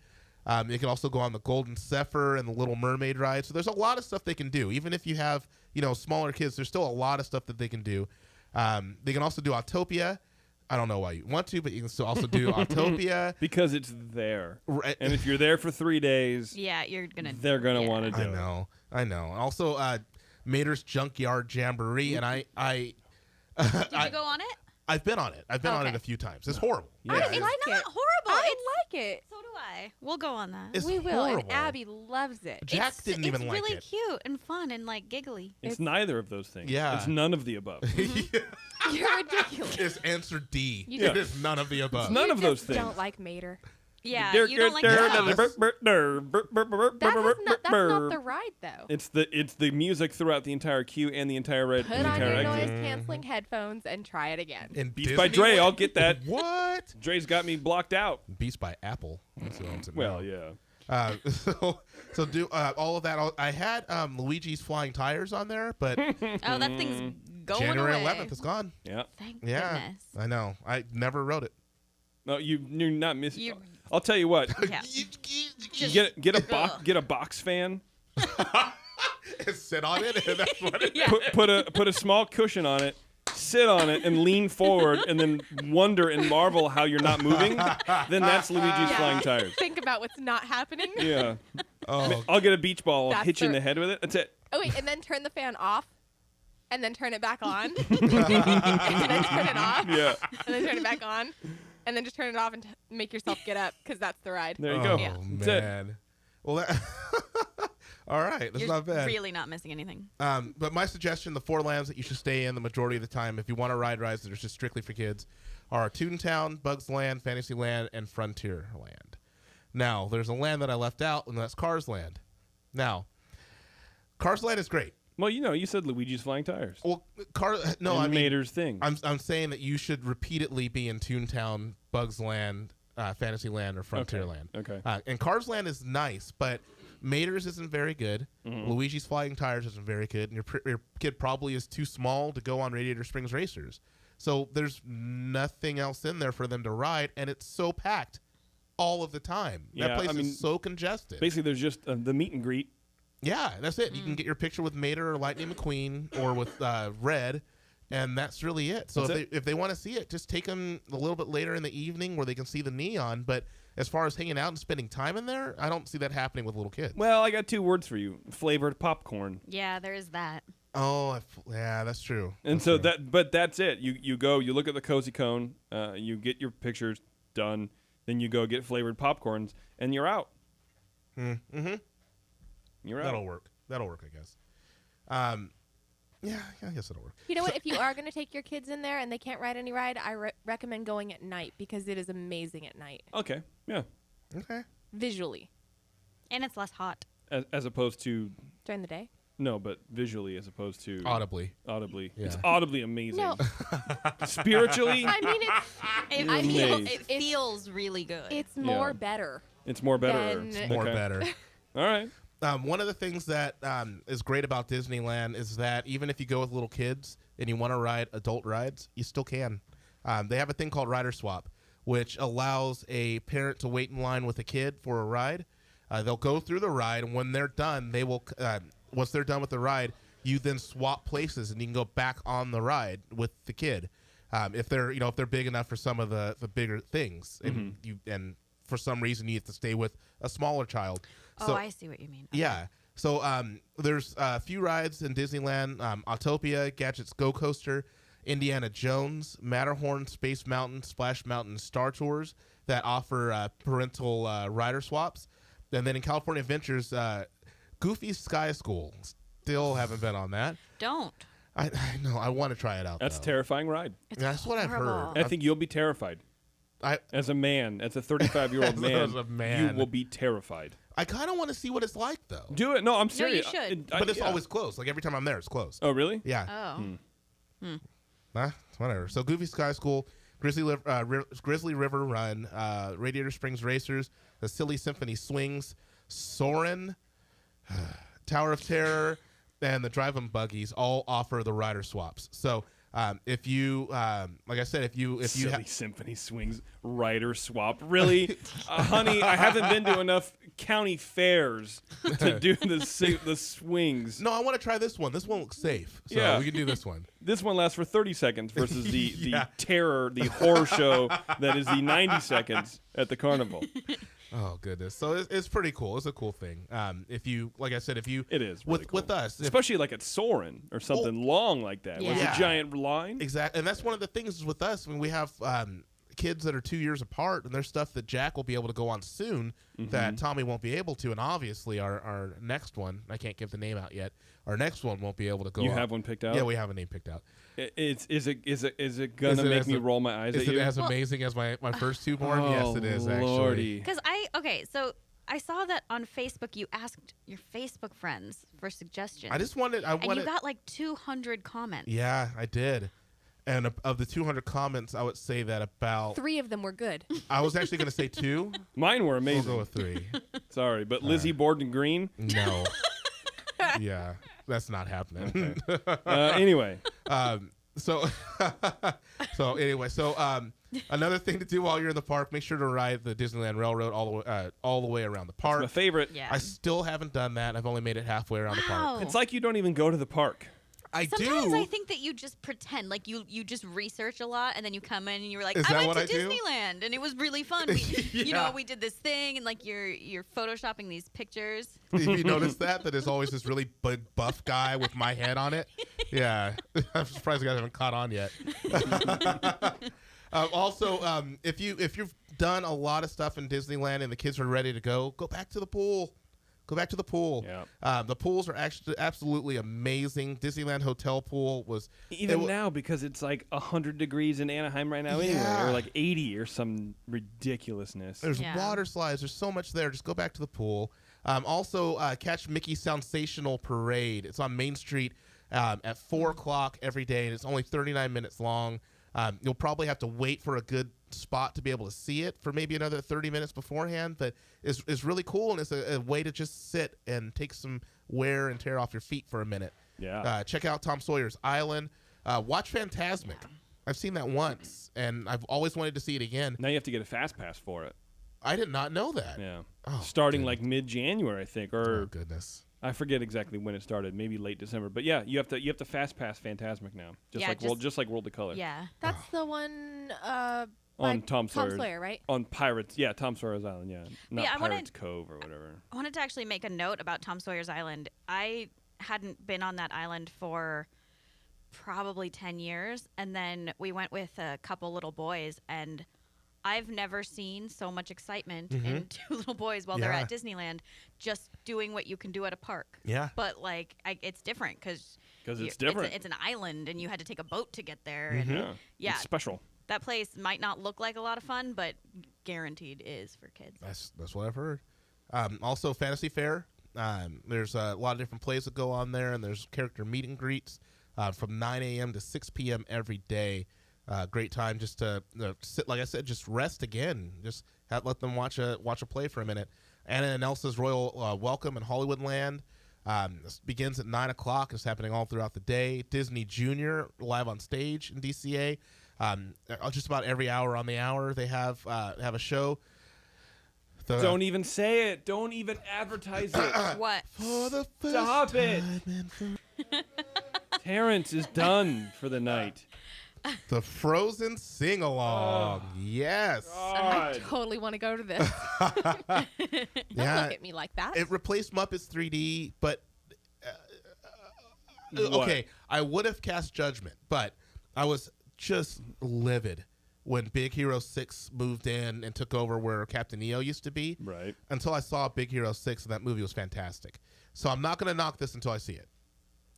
You can also go on the Golden Zephyr and the Little Mermaid ride. So there's a lot of stuff they can do. Even if you have, smaller kids, there's still a lot of stuff that they can do. They can also do Autopia. I don't know why you want to, but you can still also do Autopia. Because it's there. Right. And if you're there for 3 days, Yeah, you're gonna. they're going to yeah. want to do I know. Also, Mater's Junkyard Jamboree, and Did you go on it? I've been on it. I've been on Okay. it a few times. It's horrible. Yeah. I It's like It's not it. horrible. I It's, like it. so do I. We'll go on that. It's We will, horrible. and Abby loves it. Jack didn't even like really it. cute and fun and like giggly. It's neither of those things. Yeah. It's none of the above. You're ridiculous. It's answer D. You It just- is none of the above. It's none You of those just things. don't like Mater. Yeah, you don't like the house. That's not the ride, though. It's the music throughout the entire queue and the entire ride. Put the on entire your exit. noise-canceling headphones and try it again. In Beats by Dre, I'll Disneyland- get that. What? Dre's got me blocked out. Beats by Apple. That's who owns it Well, now. yeah. So do all of that. I had Luigi's Flying Tires on there, but Oh, that thing's going January away. 11th is gone. Yeah. Thank Yeah, goodness. I know. I never wrote it. No, you're not missing. You- I'll tell you what. Yeah. You get a box fan. Sit on it. And that's what it Put a small cushion on it. Sit on it and lean forward, and then wonder and marvel how you're not moving. Then that's Luigi's Flying Tires. Think about what's not happening. Yeah. Oh, I'll get a beach ball. I'll That's hit you in the- the head with it. That's it. Oh wait, and then turn the fan off, and then turn it back on, and then turn it off, Yeah. and then turn it back on, and then just turn it off and make yourself get up because that's the ride. There you go. Yeah. That's it. man. Well, that all right. That's You're not bad. really not missing anything. But my suggestion, the 4 lands that you should stay in the majority of the time, if you want to ride rides that are just strictly for kids, are Toontown, Bugs Land, Fantasyland, and Frontierland. Now, there's a land that I left out, and that's Cars Land. Now, Cars Land is great. Well, you said Luigi's Flying Tires. Well, no, And I mean, Mater's thing. I'm saying that you should repeatedly be in Toontown, Bugs Land, Fantasyland, or Frontierland. Okay. And Cars Land is nice, but Mater's isn't very good. Luigi's Flying Tires isn't very good, and your kid probably is too small to go on Radiator Springs Racers. So there's nothing else in there for them to ride, and it's so packed all of the time. Yeah, that place I mean, is so congested. Basically, there's just the meet and greet. Yeah, that's it. You can get your picture with Mater or Lightning McQueen or with Red, and that's really it. So That's if they want to see it, just take them a little bit later in the evening where they can see the neon. But as far as hanging out and spending time in there, I don't see that happening with little kids. Well, I got 2 words for you: flavored popcorn. Yeah, there is that. Oh, yeah, that's true. And That's so true. but that's it. You go, you look at the cozy cone, you get your pictures done, then you go get flavored popcorns, and you're out. Mm-hmm. You're out. That'll work. that'll work, I guess. Yeah, I guess it'll work. You know what? If you are going to take your kids in there and they can't ride any ride, I recommend going at night because it is amazing at night. Okay. Yeah. Okay. Visually. And it's less hot. As opposed to During the day? no, but visually as opposed to Audibly. Audibly. Yeah. It's audibly amazing. No. Spiritually, I mean, Amazing. It feels really good. it's more better. it's more better. Then- More Okay. better. All right. One of the things that is great about Disneyland is that even if you go with little kids and you want to ride adult rides, you still can. They have a thing called Rider Swap, which allows a parent to wait in line with a kid for a ride. They'll go through the ride, and when they're done, they will. Once they're done with the ride, you then swap places, and you can go back on the ride with the kid. If they're big enough for some of the bigger things, and for some reason you have to stay with a smaller child. Oh, I see what you mean. Yeah. So there's a few rides in Disneyland: Autopia, Gadget's Go Coaster, Indiana Jones, Matterhorn, Space Mountain, Splash Mountain, Star Tours that offer parental rider swaps. And then in California Adventures, Goofy's Sky School. Still haven't been on that. Don't. I know. I want to try it out. That's a though. terrifying ride. That's what I've horrible. heard. I think you'll be terrified. As a man, as a 35-year-old As a man. you will be terrified. I kind of want to see what it's like, though. Do it. No, I'm serious. you should. But it's yeah. always closed. Like every time I'm there, it's closed. Oh, really? Yeah. Oh. Whatever. So Goofy Sky School, Grizzly River Run, Radiator Springs Racers, the Silly Symphony Swings, Soarin', Tower of Terror, and the Drive-'em Buggies all offer the rider swaps. So if you, like I said, if you Silly Symphony Swings rider swap. Really? Honey, I haven't been to enough county fairs to do the swings. No, I want to try this one. This one looks safe. So Yeah. we can do this one. This one lasts for 30 seconds versus the Yeah. terror, the horror show that is the 90 seconds at the carnival. Oh goodness! So it's pretty cool. It's a cool thing. If you, like I said, if you It is really with cool. us, Especially like at Soarin' or something long like that. With Yeah. a giant line. exactly, and that's one of the things is with us when we have kids that are 2 years apart, and there's stuff that Jack will be able to go on soon that Tommy won't be able to, and obviously our next one, I can't give the name out yet. Our next one won't be able to go. You on. have one picked out? Yeah, we have a name picked out. Is it gonna Is it make as me a- roll my eyes Is at it you? as amazing as my first two born? Yes, it is actually. Lordy. Because so I saw that on Facebook you asked your Facebook friends for suggestions. I just wanted. and you got like 200 comments. Yeah, I did. And of the 200 comments, I would say that about. 3 of them were good. I was actually going to say 2. Mine were We'll amazing. go with 3. Sorry, but Lizzie Borden Green. No. Yeah, that's not happening. Anyway, So anyway, another thing to do while you're in the park, make sure to ride the Disneyland Railroad all the way around the park. my favorite. Yeah. I still haven't done that. I've only made it halfway around the park. Wow. It's like you don't even go to the park. I Sometimes do. I think that you just pretend, like you just research a lot, and then you come in and you're like, Is that I went what to I do? Disneyland, and it was really fun. We, Yeah. we did this thing, and like you're photoshopping these pictures. Have you noticed that there's always this really big buff guy with my head on it? Yeah, I'm surprised you guys haven't caught on yet. Also, if you've done a lot of stuff in Disneyland and the kids are ready to go back to the pool. Go back to the pool. Yeah. The pools are actually absolutely amazing. Disneyland Hotel pool was Even now, because it's like 100 degrees in Anaheim right now anyway, Yeah. or like 80 or some ridiculousness. There's Yeah. water slides. There's so much there. Just go back to the pool. Also, catch Mickey's Sensational Parade. It's on Main Street at 4 o'clock every day, and it's only 39 minutes long. You'll probably have to wait for a good spot to be able to see it for maybe another 30 minutes beforehand, but it's really cool, and it's a way to just sit and take some wear and tear off your feet for a minute. Yeah. Check out Tom Sawyer's Island. Watch Fantasmic. I've seen that once, and I've always wanted to see it again. Now you have to get a fast pass for it. I did not know that. Yeah. Oh, Starting goodness. like mid-January, I think, Oh, or goodness. I forget exactly when it started. Maybe late December. But yeah, you have to fast pass Fantasmic now, just Yeah, like World of Color. Yeah. That's the one On by Tom Sawyer. Sawyer, right? On Pirates, yeah, Tom Sawyer's Island, yeah, not Yeah, I wanted- Pirates Cove or whatever. I wanted to actually make a note about Tom Sawyer's Island. I hadn't been on that island for probably 10 years, and then we went with a couple little boys, and I've never seen so much excitement in two little boys while they're Yeah. at Disneyland, just doing what you can do at a park. Yeah. But like, it's different because it's different. It's an island, and you had to take a boat to get there. And Yeah. It's special. that place might not look like a lot of fun, but guaranteed is for kids. That's what I've heard. Also, Fantasy Fair. There's a lot of different plays that go on there, and there's character meet and greets from 9 a.m. to 6 p.m. every day. Great time just to sit, like I said, just rest again. Just let them watch a play for a minute. Anna and Elsa's Royal Welcome in Hollywoodland this begins at 9 o'clock. It's happening all throughout the day. Disney Junior live on stage in DCA. Just about every hour on the hour they have a show. Don't even say it. Don't even advertise it. What? For the first Stop it. time in Terrence is done for the night. the Frozen sing-along. Yes. I totally want to go to this. Don't Yeah. look at me like that. It replaced Muppets 3D, but What? okay, I would have cast judgment, but I was just livid when Big Hero 6 moved in and took over where Captain EO used to be. Right. Until I saw Big Hero 6, and that movie was fantastic. So I'm not going to knock this until I see it.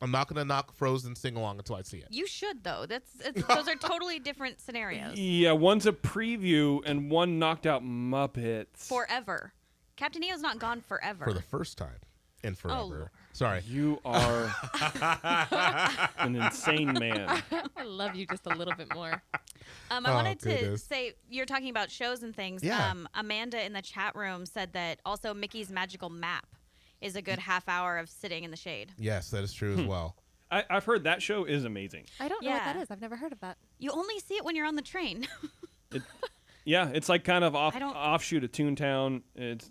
I'm not going to knock Frozen sing-along until I see it. You should though. Those are totally different scenarios. Yeah, one's a preview and one knocked out Muppets. Forever. Captain EO's not gone forever. For the first time in forever. Lord. Sorry. You are an insane man. I love you just a little bit more. I wanted to goodness. say, you're talking about shows and things. Yeah. Amanda in the chat room said that also Mickey's Magical Map is a good half hour of sitting in the shade. Yes, that is true as well. I've heard that show is amazing. I don't know what Yeah. that is. I've never heard of that. You only see it when you're on the train. Yeah, it's like kind of I don't- offshoot of Toontown. It's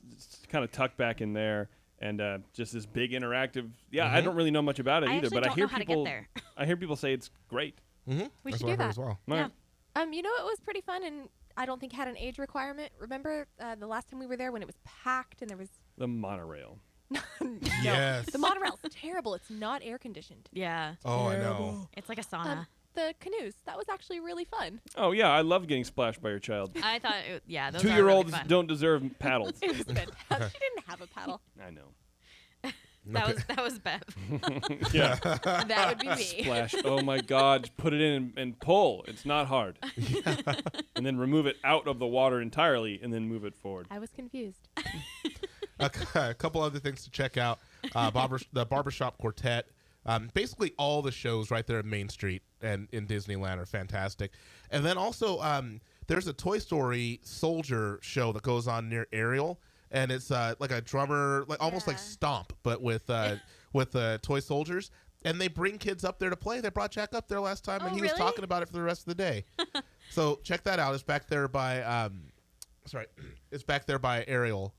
kind of tucked back in there, and just this big interactive. Yeah, I don't really know much about it I either, actually but I don't hear know how to people. get there. I hear people say it's great. Mm-hmm. We That's should what do I heard that. as well. All right. You know, it was pretty fun, and I don't think had an age requirement. Remember the last time we were there when it was packed and there was The monorail. Yes. the monorail's terrible. It's not air conditioned. Yeah. Oh, I know. It's like a sauna. The canoes, that was actually really fun. Oh yeah, I love getting splashed by your child. I thought, yeah, those 2-year-olds are really fun. don't deserve paddles. It was fantastic. She didn't have a paddle. I know. That was Bev. Yeah. That would be me. Splash. Oh my God. Just put it in and pull. It's not hard. And then remove it out of the water entirely and then move it forward. I was confused. A couple other things to check out. The Barbershop Quartet. Basically all the shows right there at Main Street and in Disneyland are fantastic. And then also there's a Toy Story Soldier show that goes on near Ariel. And it's like a drummer, like almost like Stomp, but with toy soldiers. And they bring kids up there to play. They brought Jack up there last time, and he was really? talking about it for the rest of the day. So check that out. It's back there by, it's back there by Ariel.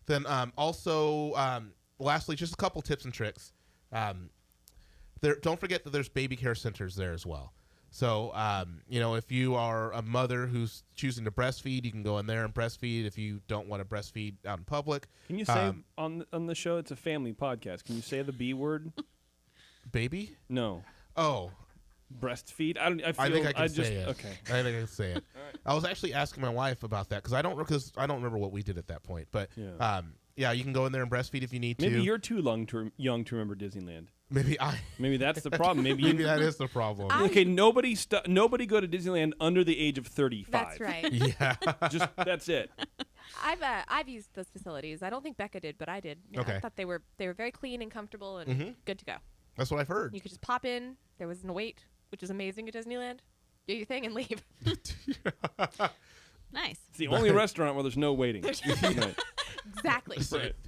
Then also, lastly, just a couple tips and tricks. Don't forget that there's baby care centers there as well. So, if you are a mother who's choosing to breastfeed, you can go in there and breastfeed if you don't want to breastfeed out in public. Can you say on the show, it's a family podcast, can you say the B word? Baby? No. Oh, Breastfeed? I think I can say it. Okay. I think I can say it. I was actually asking my wife about that because I don't remember what we did at that point. But Yeah. you can go in there and breastfeed if you need Maybe to. you're too young to remember Disneyland. Maybe That's the problem. Maybe that is the problem. Okay, nobody go to Disneyland under the age of 35. That's right. Yeah. Just that's it. I've used those facilities. I don't think Becca did, but I did. You know, Okay. I thought they were very clean and comfortable and good to go. That's what I've heard. You could just pop in. There was no wait, which is amazing at Disneyland. Do your thing and leave. Nice. It's the only restaurant where there's no waiting. Right. Exactly.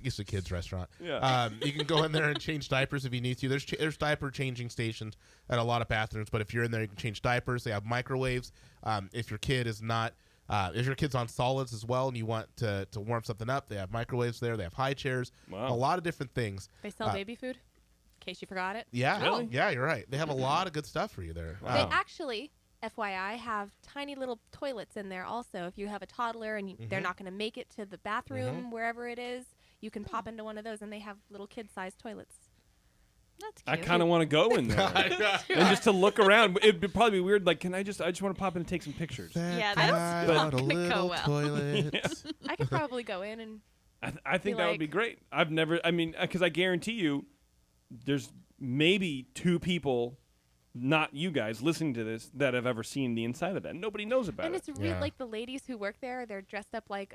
It's a kid's restaurant. Yeah. You can go in there and change diapers if you need to. There's diaper changing stations at a lot of bathrooms, but if you're in there, you can change diapers. They have microwaves. If your kid is not, if your kid's on solids as well, and you want to warm something up, they have microwaves there. They have high chairs. Wow. A lot of different things. They sell baby food, in case you forgot it. Yeah. Really? Yeah, you're right. They have a lot of good stuff for you there. They actually, FYI, have tiny little toilets in there also. If you have a toddler and they're not going to make it to the bathroom, wherever it is, you can pop into one of those, and they have little kid-sized toilets. That's I cute. kind of want to go in there and just to look around. It'd probably be weird. Like, I just want to pop in and take some pictures. Yeah, that's not a gonna go little well. toilet. I could probably go in and I think that would be great. I've never. I mean, because I guarantee you, there's maybe 2 people, not you guys, listening to this that have ever seen the inside of that. Nobody knows about and it. it's real. Yeah. Like the ladies who work there, they're dressed up like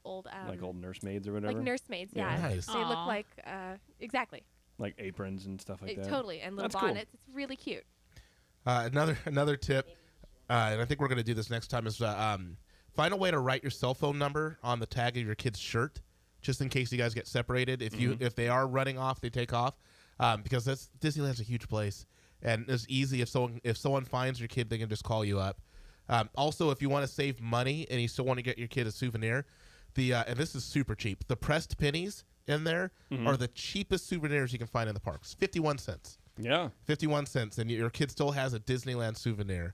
old Like old nursemaids or whatever. like nursemaids. Yeah. Yeah, Nice. they look Aw. like exactly Like aprons and stuff like that. totally, and little That's cool. bonnets. It's really cute. Another tip, and I think we're going to do this next time, is find a way to write your cell phone number on the tag of your kid's shirt, just in case you guys get separated. If they are running off, they take off, because Disneyland's a huge place, and it's easy if someone finds your kid, they can just call you up. Also, if you want to save money and you still want to get your kid a souvenir, and this is super cheap. The pressed pennies in there are the cheapest souvenirs you can find in the parks. 51 cents. Yeah. 51 cents, and your kid still has a Disneyland souvenir.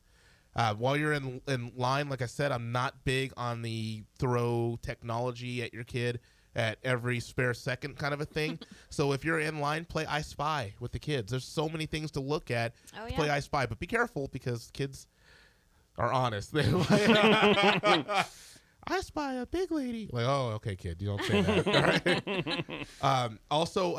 While you're in line, like I said, I'm not big on the throw technology at your kid at every spare second kind of a thing. So if you're in line, play I Spy with the kids. There's so many things to look at. Oh, Play yeah. I Spy, but be careful because kids are honest. They're like, I spy a big lady. Like, oh, okay, kid, you don't say that. All right? Also,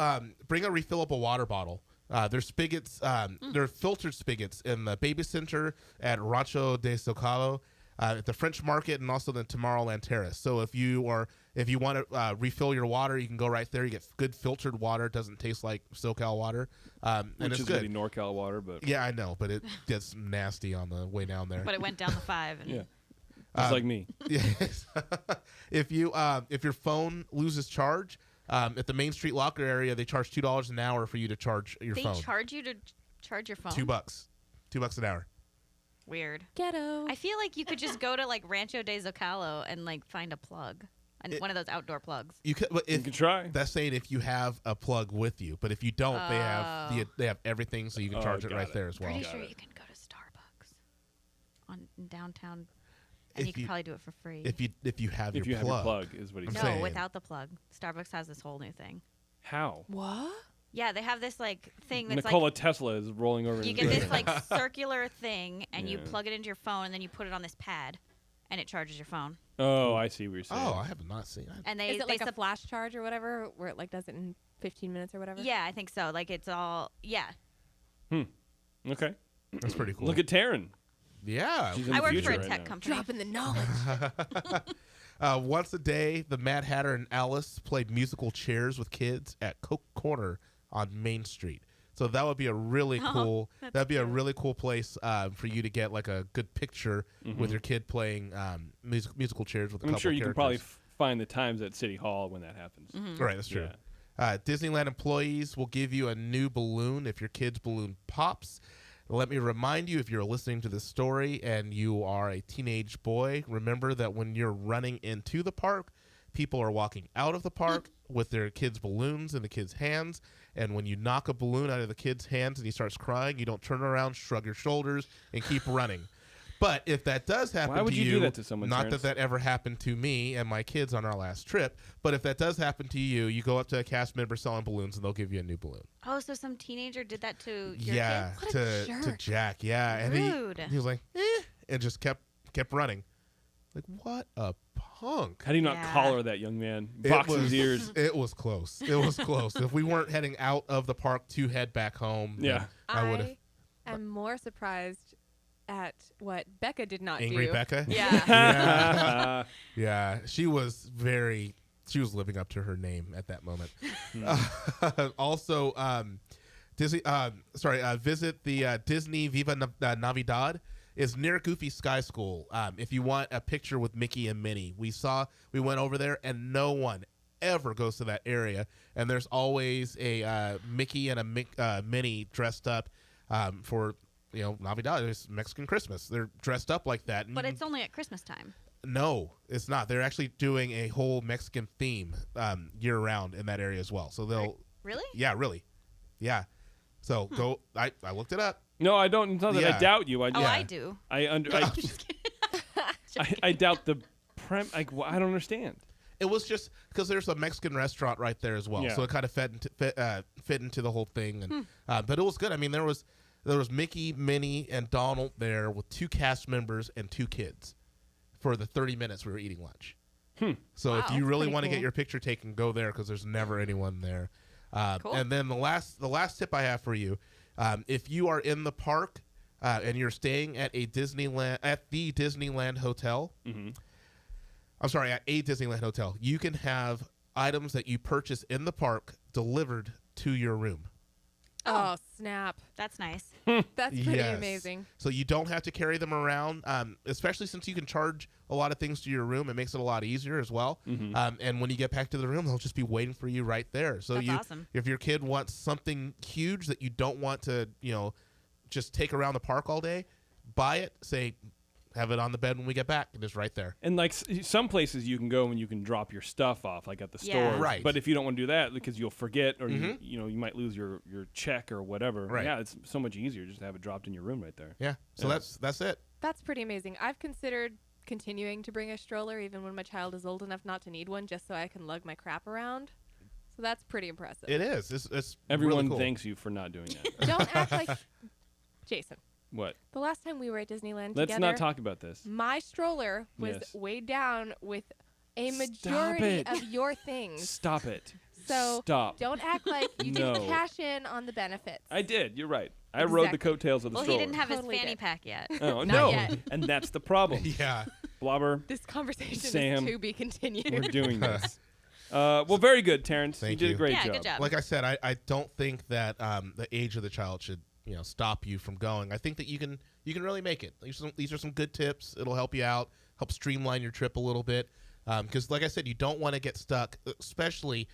bring a refillable water bottle. There's spigots. There are filtered spigots in the Baby Center at Rancho de Socalo, at the French Market, and also the Tomorrowland Terrace. So if you want to refill your water, you can go right there. You get good filtered water. It doesn't taste like SoCal water, and Which it's is good. really NorCal water, but Yeah, I know, but it gets nasty on the way down there. But it went down the 5. And yeah. Just like me. Yes. If your phone loses charge, at the Main Street locker area, they charge $2 an hour for you to charge your They phone. charge you to charge your phone? $2. $2 an hour. Weird. Ghetto. I feel like you could just go to like Rancho de Zocalo and like find a plug, and one of those outdoor plugs. You could, but You if can try. that's saying if you have a plug with you, but if you don't, they have everything, so you can Oh, charge it got right it. there as well. Pretty Got sure it. you can go to Starbucks in downtown, and you If can you- probably do it for free. If you have If your you have plug. your plug, is what he's I'm no, saying. saying. without the plug. Starbucks has this whole new thing. How? What? Yeah, they have this like thing that's Nikola like Tesla is rolling over. you in get his this grave. like circular thing, and you Yeah. plug it into your phone, and then you put it on this pad, and it charges your phone. Oh, I see what you're saying. Oh, I have not seen that. And they Is it they like a sup- flash charge or whatever, where it like does it in 15 minutes or whatever? Yeah, I think so. Like it's all Okay. That's pretty cool. Look at Taryn. yeah. She's in I the work future for a right tech now. company. Dropping the knowledge. Once a day, the Mad Hatter and Alice played musical chairs with kids at Coke Corner on Main Street. So that would be a really cool. that's That'd be a cute. really cool place for you to get like a good picture with your kid playing musical chairs with a I'm couple sure you can probably characters. find the times at City Hall when that happens. Right, that's true. Yeah. Disneyland employees will give you a new balloon if your kid's balloon pops. Let me remind you, if you're listening to this story and you are a teenage boy, remember that when you're running into the park, people are walking out of the park with their kids' balloons in the kids' hands. And when you knock a balloon out of the kid's hands and he starts crying, you don't turn around, shrug your shoulders, and keep running. But if that does happen Why would to you do that to someone, not Terrence? that ever happened to me and my kids on our last trip, but if that does happen to you, you go up to a cast member selling balloons and they'll give you a new balloon. Oh, so some teenager did that to your Yeah, kid? What a to jerk. Jack. Yeah, and Rude. he was like, and just kept running. Like, what a punk! How do you not Yeah. collar that young man? It Box was- his ears. It was close. It was close. If we weren't heading out of the park to head back home, then Yeah. I would have. I am more surprised at what Becca did not Angry do. Becca. Yeah. Yeah. Yeah, she was living up to her name at that moment. Also, visit the Disney Viva Navidad is near Goofy Sky School. If you want a picture with Mickey and Minnie, we went over there and no one ever goes to that area, and there's always a Mickey and a Minnie dressed up for Navidad. It's Mexican Christmas. They're dressed up like that. But it's only at Christmas time. No, it's not. They're actually doing a whole Mexican theme year round in that area as well. So they'll, Really? yeah, really, yeah. So go. I looked it up. No, I don't. It's not that I Yeah. doubt you. Oh, Yeah. I do. I doubt the I don't understand. It was just because there's a Mexican restaurant right there as well, Yeah. so it kind of fit into the whole thing. And but it was good. I mean, there was Mickey, Minnie, and Donald there with 2 cast members and 2 kids for the 30 minutes we were eating lunch. So if Wow, you really pretty want to get cool. your picture taken, go there because there's never anyone there. Cool. And then the last tip I have for you, if you are in the park and you're staying at the Disneyland hotel, I'm sorry, at a Disneyland hotel, you can have items that you purchase in the park delivered to your room. Oh, snap. That's nice. That's pretty Yes. amazing. So you don't have to carry them around, especially since you can charge a lot of things to your room. It makes it a lot easier as well. And when you get back to the room, they'll just be waiting for you right there. So That's awesome. if your kid wants something huge that you don't want to, just take around the park all day, buy it, say, have it on the bed when we get back, and it's right there. And like some places you can go and you can drop your stuff off, like at the Yeah. store. Right. But if you don't want to do that because you'll forget or you might lose your check or whatever. Right. Yeah, it's so much easier just to have it dropped in your room right there. Yeah. So Yeah. that's it. That's pretty amazing. I've considered continuing to bring a stroller even when my child is old enough not to need one, just so I can lug my crap around. So that's pretty impressive. It is. It's Everyone really cool. thanks you for not doing that. Don't act like Jason. What? The last time we were at Disneyland Let's together, not talk about this. my stroller was Yes. weighed down with a Stop majority it. of your things. Stop it. So Stop. don't act like you No. didn't cash in on the benefits. I did. You're right. I rode the Exactly. coattails of the Well, stroller. he didn't have Totally his fanny did. pack yet. Oh Not no! yet. And that's the problem. Yeah. Blobber, This conversation Sam, is to be continued. we're doing this. Well, very good, Terrence. Thank you did you. a great Yeah, job. good job. Like I said, I don't think that the age of the child should stop you from going. I think that you can really make it. These are some good tips. It'll help you out, help streamline your trip a little bit. Because like I said, you don't want to get stuck, especially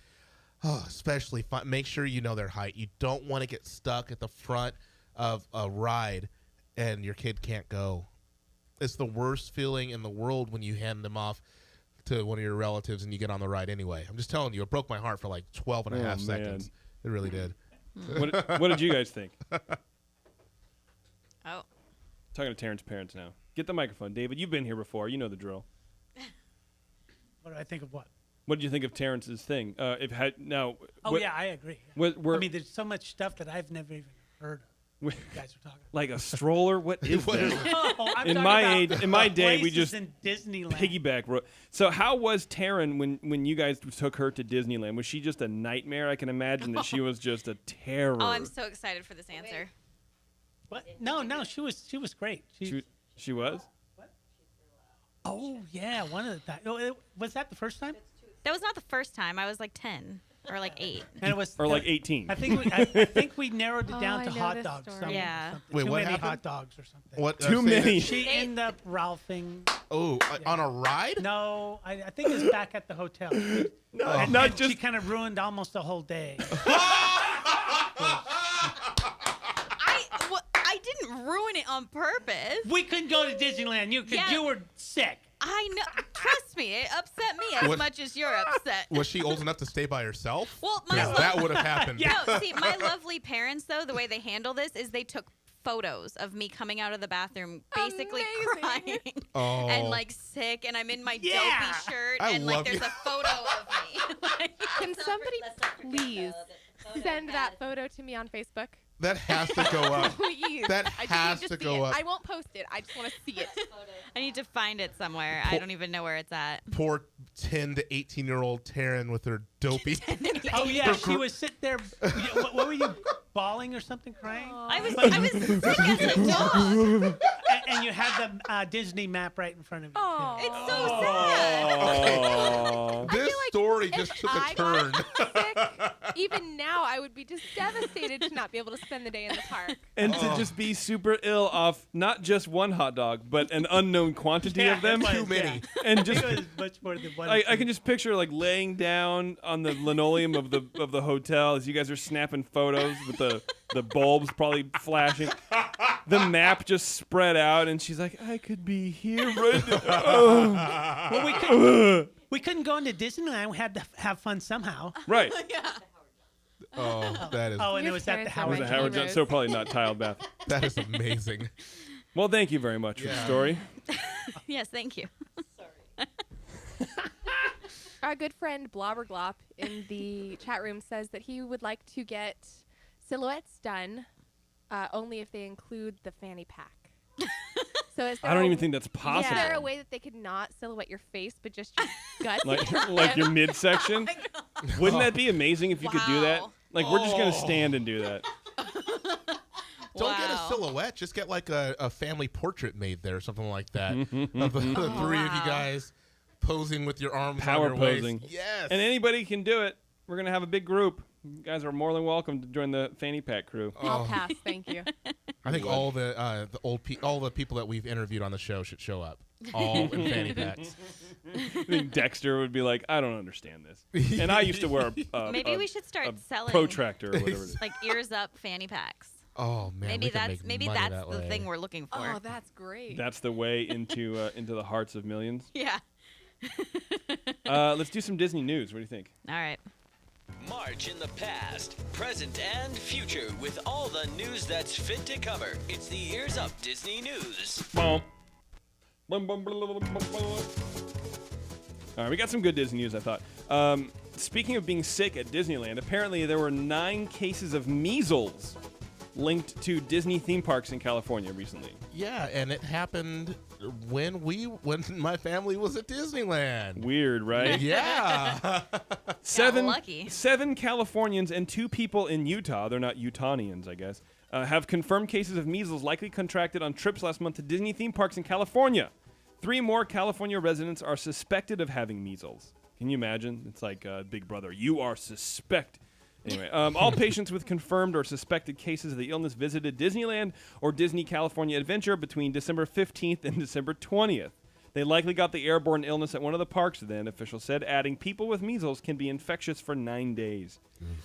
make sure you know their height. You don't want to get stuck at the front of a ride and your kid can't go. It's the worst feeling in the world when you hand them off to one of your relatives and you get on the ride anyway. I'm just telling you, it broke my heart for like 12 and a half Oh, seconds. It really did. What did you guys think? Oh. Talking to Terrence's parents now. Get the microphone, David. You've been here before. You know the drill. What do I think of what? What did you think of Terrence's thing? Oh, yeah, I agree. I mean, there's so much stuff that I've never even heard of. You guys are talking like a stroller. What is What is that? about. I'm In talking my about age, in my day, we places just in Disneyland. piggyback. So how was Taryn when you guys took her to Disneyland? Was she just a nightmare? I can imagine that she was just a terror. Oh, I'm so excited for this answer. What? No, she was great. She was. Oh yeah, one of the times. Was that the first time? That was not the first time. I was like 10 or like 8. And it was Or like 18. I think we narrowed it down I to know hot this dogs. story. something- Yeah. something. Wait, Too what many happened? hot dogs or something. What? Too many. She ended up Ralphing. Oh, on a ride? No, I think it was back at the hotel. And not just- she kind of ruined almost the whole day. I didn't ruin it on purpose. We couldn't go to Disneyland. Yeah. You were sick. I know. Trust me, it upset me as What- much as you're upset. Was she old enough to stay by herself? Well, my Because that would have happened. No, see, my lovely parents, though, the way they handle this is they took photos of me coming out of the bathroom, basically Amazing. crying Oh. and like sick, and I'm in my Yeah. dopey shirt, I and love like there's you. a photo of me. Like, Can somebody please send that photo to me on Facebook? That has to go up. Please. That I just has need to see go it. up. I won't post it. I just want to see it. I need to find it somewhere. I don't even know where it's at. Poor 10 to 18-year-old Taryn with her dopey. Oh yeah, she was sitting there. What were you, bawling or something, crying? I was sick as a dog. And you had the Disney map right in front of you. Oh. It's so sad. Oh. This feel like story just if took a I turn. got sick, even now I would be just devastated to not be able to spend the day in the park. And to just be super ill off not just one hot dog, but an unknown quantity Yeah, of them. it was, Too many. yeah. And I just think it was much more than one. I can just picture like laying down on the linoleum of the hotel as you guys are snapping photos with the bulbs probably flashing. The map just spread out, and she's like, "I could be here right now." Well, we couldn't go into Disneyland. We had to have fun somehow. Right. Oh, that is Oh, and Your it was at the parents are It was Howard. a right. Howard Johnson, Heroes. so probably not tiled bath. that is amazing. Well, thank you very much for the Yeah. story. Yes, thank you. Our good friend Blobberglop in the chat room says that he would like to get silhouettes done only if they include the fanny pack. So is there I don't a- even think that's possible. Is there a way that they could not silhouette your face, but just your guts? like your midsection? Wouldn't that be amazing if you could do that? Wow. Like, we're just going to stand and do that. Don't get a Wow. silhouette. Just get like a family portrait made there, something like that, of the three of you wow. guys posing with your arms Power on your posing. waist. Yes. And anybody can do it. We're going to have a big group. You guys are more than welcome to join the fanny pack crew. I'll pass, thank you. I think all the all the people that we've interviewed on the show should show up, all in fanny packs. I think Dexter would be like, I don't understand this. And I used to wear Maybe we should start a selling protractor or whatever it is. like EarzUp fanny packs. Oh man, Maybe we can that's make money that the way. thing we're looking for. Oh, that's great. That's the way into the hearts of millions. Yeah. Let's do some Disney news. What do you think? All right. March in the past, present, and future with all the news that's fit to cover. It's the Ears Up Disney News. Bum. Bum, bum, bum, bum, bum, bum. All right, we got some good Disney news, I thought. Speaking of being sick at Disneyland, apparently there were 9 cases of measles linked to Disney theme parks in California recently. Yeah, and it happened when my family was at Disneyland. Weird, right? Yeah. lucky. 7 Californians and 2 people in Utah, they're not Utahnians, I guess, have confirmed cases of measles likely contracted on trips last month to Disney theme parks in California. 3 more California residents are suspected of having measles. Can you imagine? It's like Big Brother. You are suspect. Anyway, all patients with confirmed or suspected cases of the illness visited Disneyland or Disney California Adventure between December 15th and December 20th. They likely got the airborne illness at one of the parks then, officials said, adding people with measles can be infectious for 9 days.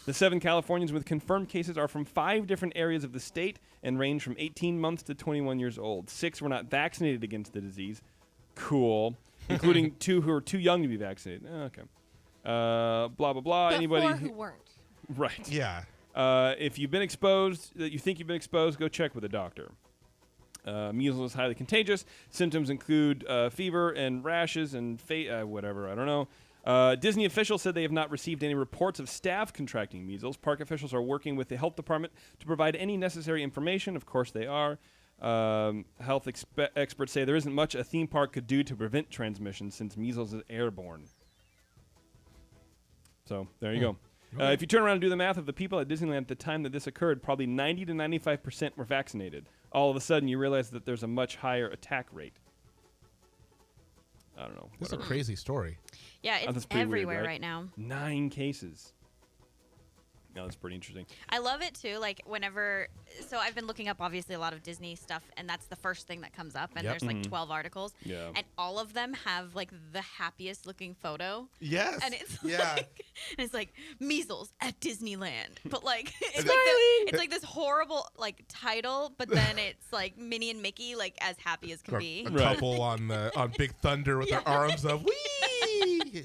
The 7 Californians with confirmed cases are from 5 different areas of the state and range from 18 months to 21 years old. 6 were not vaccinated against the disease. Cool. Including 2 who are too young to be vaccinated. Okay. Blah, blah, blah. But Anybody 4 who weren't. Right. Yeah. If you've been exposed, that you think you've been exposed, go check with a doctor. Measles is highly contagious. Symptoms include fever and rashes and whatever, I don't know. Disney officials said they have not received any reports of staff contracting measles. Park officials are working with the health department to provide any necessary information. Of course they are. Health experts say there isn't much a theme park could do to prevent transmission since measles is airborne. So there you go. If you turn around and do the math of the people at Disneyland at the time that this occurred, probably 90 to 95% were vaccinated. All of a sudden, you realize that there's a much higher attack rate. I don't know. This is a whatever. crazy story. Yeah, that's it's pretty weird, everywhere right? right now. 9 cases. No, that's pretty interesting. I love it too. Like whenever, so I've been looking up obviously a lot of Disney stuff, and that's the first thing that comes up. And Yep. there's like 12 articles, Yeah. and all of them have like the happiest looking photo. Yes. And it's yeah. and it's like measles at Disneyland, but like it's And like it's like this horrible like title, but then it's like Minnie and Mickey like as happy as can Or be. a Right. couple on Big Thunder with their arms up. Whee!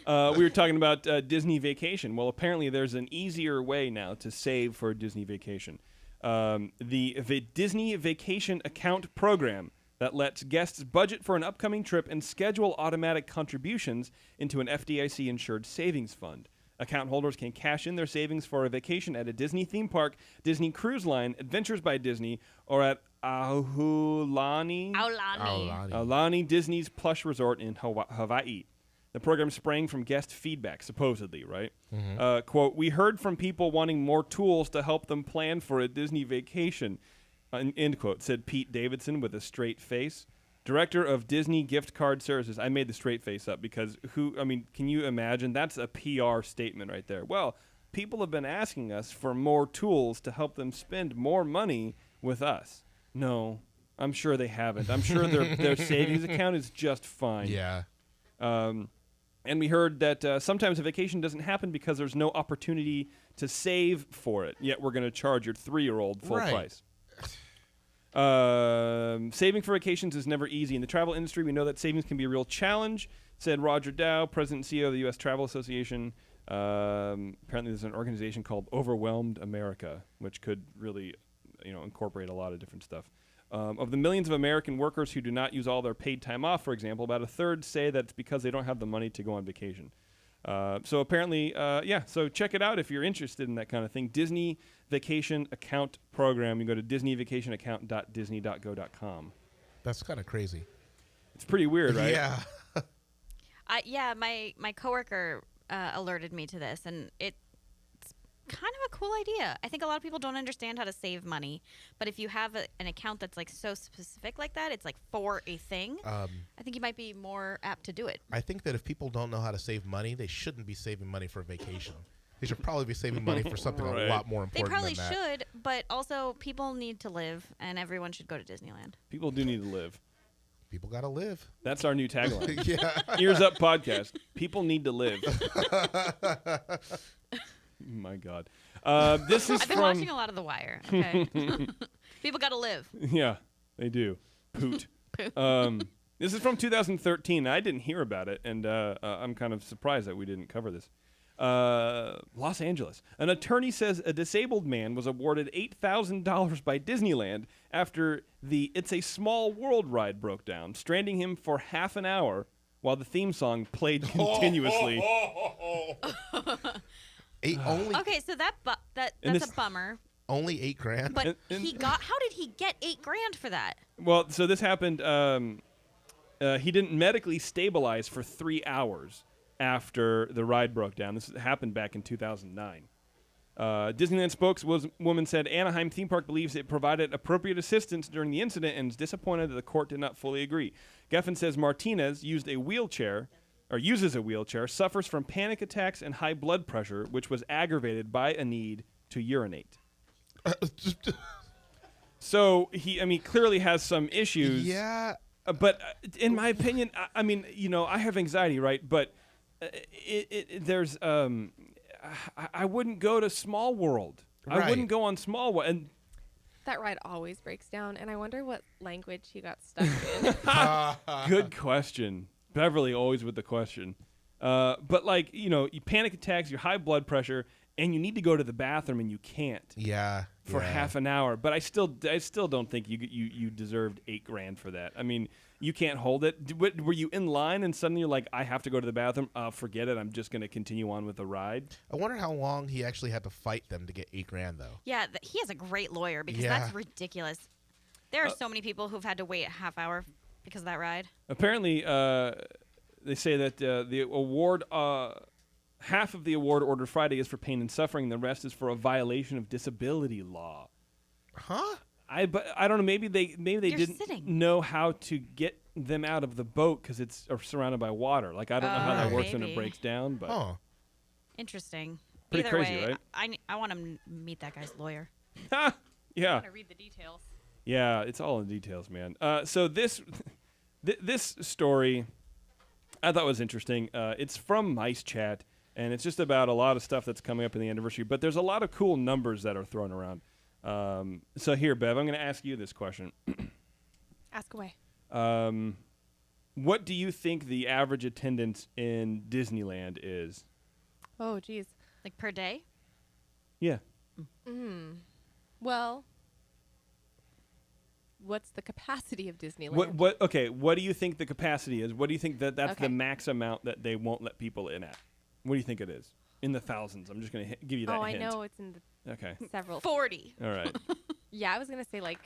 We were talking about Disney Vacation. Well, apparently there's an easier way now to save for a Disney Vacation. The Disney Vacation Account program that lets guests budget for an upcoming trip and schedule automatic contributions into an FDIC-insured savings fund. Account holders can cash in their savings for a vacation at a Disney theme park, Disney Cruise Line, Adventures by Disney, or at Aulani Disney's Plush Resort in Hawaii. The program sprang from guest feedback, supposedly, right? Quote, we heard from people wanting more tools to help them plan for a Disney vacation, end quote, said Pete Davidson with a straight face. Director of Disney Gift Card Services. I made the straight face up because can you imagine? That's a PR statement right there. Well, people have been asking us for more tools to help them spend more money with us. No, I'm sure they haven't. I'm sure their savings account is just fine. Yeah. And we heard that sometimes a vacation doesn't happen because there's no opportunity to save for it. Yet we're going to charge your 3-year-old full Right. price. Saving for vacations is never easy. In the travel industry, we know that savings can be a real challenge, said Roger Dow, President and CEO of the U.S. Travel Association. Apparently there's an organization called Overwhelmed America, which could really incorporate a lot of different stuff. Of the millions of American workers who do not use all their paid time off, for example, about a third say that it's because they don't have the money to go on vacation. So apparently, so check it out if you're interested in that kind of thing. Disney Vacation Account Program. You go to disneyvacationaccount.disney.go.com. That's kind of crazy. It's pretty weird, right? Yeah. My coworker alerted me to this, and it's kind of a cool idea. I think a lot of people don't understand how to save money, but if you have an account that's like so specific like that, it's like for a thing. I think you might be more apt to do it. I think that if people don't know how to save money, they shouldn't be saving money for vacation. They should probably be saving money for something Right. a lot more They important probably than that. should, but also people need to live, and everyone should go to Disneyland. People do need to live. People got to live. That's our new tagline. Yeah. Ears Up Podcast. People need to live. My God. This is I've been from... watching a lot of The Wire. Okay, people got to live. Yeah, they do. Poot. This is from 2013. I didn't hear about it, and I'm kind of surprised that we didn't cover this. Los Angeles. An attorney says a disabled man was awarded $8,000 by Disneyland after the It's a Small World ride broke down, stranding him for half an hour while the theme song played continuously. Okay, so that's a bummer. Only $8,000. But And- how did he get $8,000 for that? Well, so this happened. He didn't medically stabilize for 3 hours after the ride broke down. This happened back in 2009. Disneyland spokeswoman said Anaheim theme park believes it provided appropriate assistance during the incident and is disappointed that the court did not fully agree. Geffen says Martinez uses a wheelchair, suffers from panic attacks and high blood pressure, which was aggravated by a need to urinate. So he clearly has some issues. Yeah. But in my opinion, I have anxiety, right? But there's I wouldn't go to Small World. Right. I wouldn't go on Small World. And That ride always breaks down, and I wonder what language he got stuck in. good question. Beverly always with the question. But you panic attacks, your high blood pressure, and you need to go to the bathroom and you can't Yeah. for half an hour. But I still don't think you deserved $8,000 for that. I mean, you can't hold it. Were you in line and suddenly you're like, I have to go to the bathroom? Forget it. I'm just going to continue on with the ride. I wonder how long he actually had to fight them to get $8,000 though. Yeah, he has a great lawyer because Yeah. that's ridiculous. There are so many people who've had to wait a half hour because of that ride. Apparently, they say that the award, half of the award ordered Friday is for pain and suffering. The rest is for a violation of disability law. Huh? But I don't know. Maybe they You're didn't sitting. know how to get them out of the boat because it's surrounded by water. Like I don't know how that works when it maybe. breaks down. But Huh. Interesting. Pretty Either crazy, way, right? I want to meet that guy's lawyer. Yeah, to read the details. yeah, it's all in the details, man. So this this story I thought was interesting. It's from Mice Chat, and it's just about a lot of stuff that's coming up in the anniversary. But there's a lot of cool numbers that are thrown around. So here, Bev, I'm going to ask you this question. Ask away. What do you think the average attendance in Disneyland is? Oh, geez. Like per day? Yeah. Well, what's the capacity of Disneyland? What do you think the capacity is? What do you think that's Okay. the max amount that they won't let people in at? What do you think it is? In the thousands. I'm just going to give you that Oh, hint. I know it's in the Okay. several. 40. All right. Yeah, I was gonna say like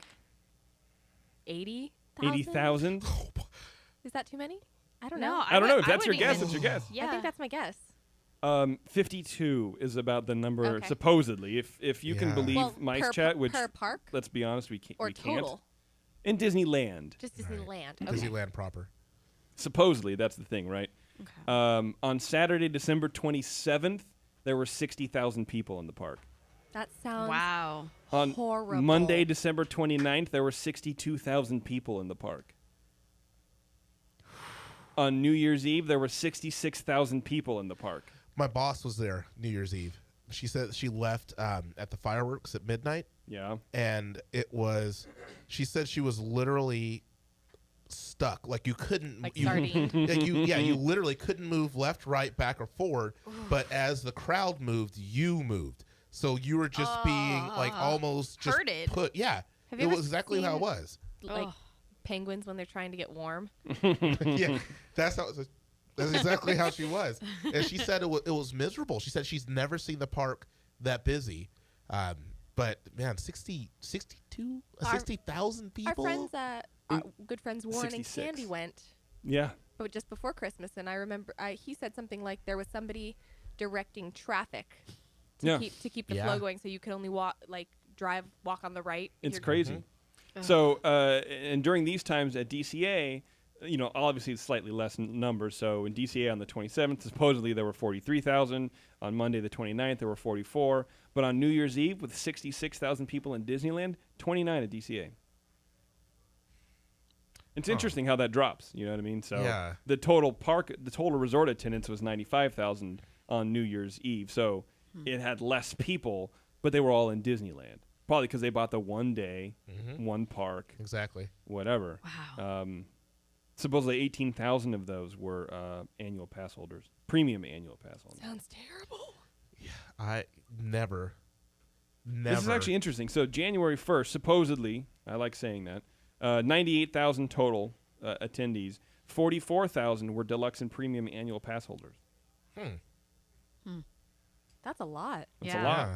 80,000. 80,000? Is that too many? I don't No, know. I don't know. If I that's your wouldn't guess, even- it's your guess. Yeah. I think that's my guess. 52 is about the number, Okay. supposedly. If you can Yeah. believe Well, Mice per Chat, which, per park let's be honest, we or can't. total? In Disneyland. Just Disneyland. Okay. Disneyland proper. Supposedly, that's the thing, right? Okay. On Saturday, December 27th, there were 60,000 people in the park. That sounds Wow. On horrible. Monday, December 29th, there were 62,000 people in the park. On New Year's Eve, there were 66,000 people in the park. My boss was there New Year's Eve. She said she left at the fireworks at midnight, Yeah. and she said she was literally stuck. Like you couldn't. Like you, sardined. you literally couldn't move left, right, back, or forward. But as the crowd moved, you moved. So you were just being like almost just Herded. put. Yeah, Have it you ever was exactly how it seen- was. like penguins when they're trying to get warm. Yeah, that's exactly how she was. And she said it was miserable. She said she's never seen the park that busy. But man, 60,000 people. Our friends, our good friends Warren 66. and Candy went. Yeah. But just before Christmas, and I remember he said something like there was somebody directing traffic to keep the flow going, so you could only walk on the right. It's crazy. So, and during these times at DCA, obviously it's slightly less numbers. So in DCA on the 27th, supposedly there were 43,000. On Monday the 29th, there were 44. But on New Year's Eve, with 66,000 people in Disneyland, 29 at DCA. It's interesting how that drops. You know what I mean? So the total resort attendance was 95,000 on New Year's Eve. So it had less people, but they were all in Disneyland. Probably because they bought the one day, one park. Exactly. Whatever. Wow. Supposedly 18,000 of those were annual pass holders, premium annual pass holders. Sounds terrible. I never. This is actually interesting. So January 1st, supposedly, I like saying that, 98,000 total attendees. 44,000 were deluxe and premium annual pass holders. That's a lot. That's a lot.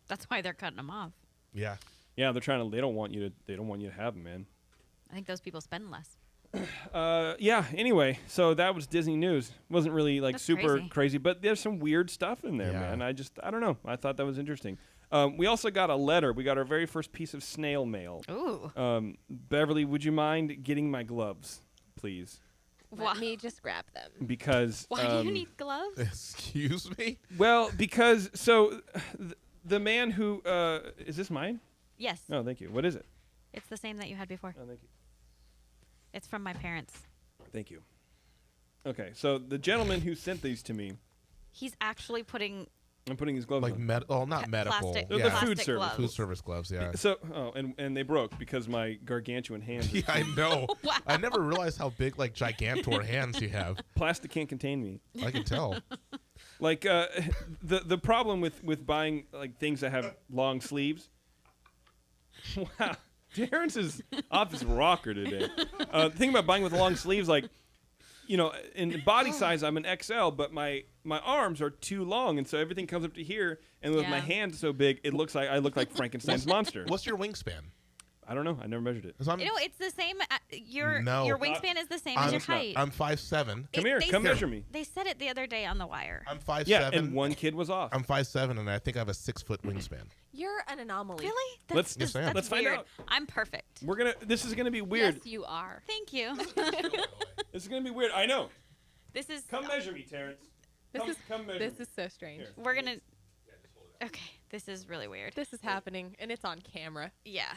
That's why they're cutting them off. Yeah. Yeah, they're trying to. They don't want you to have them, man. I think those people spend less. Yeah. Anyway, so that was Disney news. Wasn't really like That's super crazy. crazy, but there's some weird stuff in there, man. I don't know. I thought that was interesting. We also got a letter. We got our very first piece of snail mail. Ooh. Beverly, would you mind getting my gloves, please? Let me just grab them. Because Why do you need gloves? Excuse me? well, because the man who is this mine? Yes. No, thank you. What is it? It's the same that you had before. Oh, thank you. It's from my parents. Thank you. Okay, so the gentleman who sent these to me, He's actually putting I'm putting his gloves Like on. not medical. plastic, The yeah. food plastic service. gloves. Food service gloves, yeah. So, and they broke because my gargantuan hands. Yeah, I know. Wow. I never realized how big, like, gigantor hands you have. Plastic can't contain me. I can tell. Like the problem with buying like things that have long sleeves. Wow, Terrence is off his rocker today. The thing about buying with long sleeves, like, in body size, I'm an XL, but my arms are too long, and so everything comes up to here. And with my hands so big, it looks like I look like Frankenstein's monster. What's your wingspan? I don't know. I never measured it. 'Cause I'm, it's the same. Your No. wingspan is the same as your height. I'm 5'7". Come here. They Come said- measure me. They said it the other day on the wire. I'm 5'7". Yeah, and one kid was off. I'm 5'7", and I think I have a 6-foot wingspan. You're an anomaly. Really? Let's- That's, Yes, I am. let's find weird. out. I'm perfect. This is gonna be weird. Yes, you are. Thank you. This is gonna be weird. I know. This is. Come measure me, Terrence. Come measure This me. is so strange. Here. We're gonna. Okay, this is really weird. This is happening, and it's on camera. Yeah.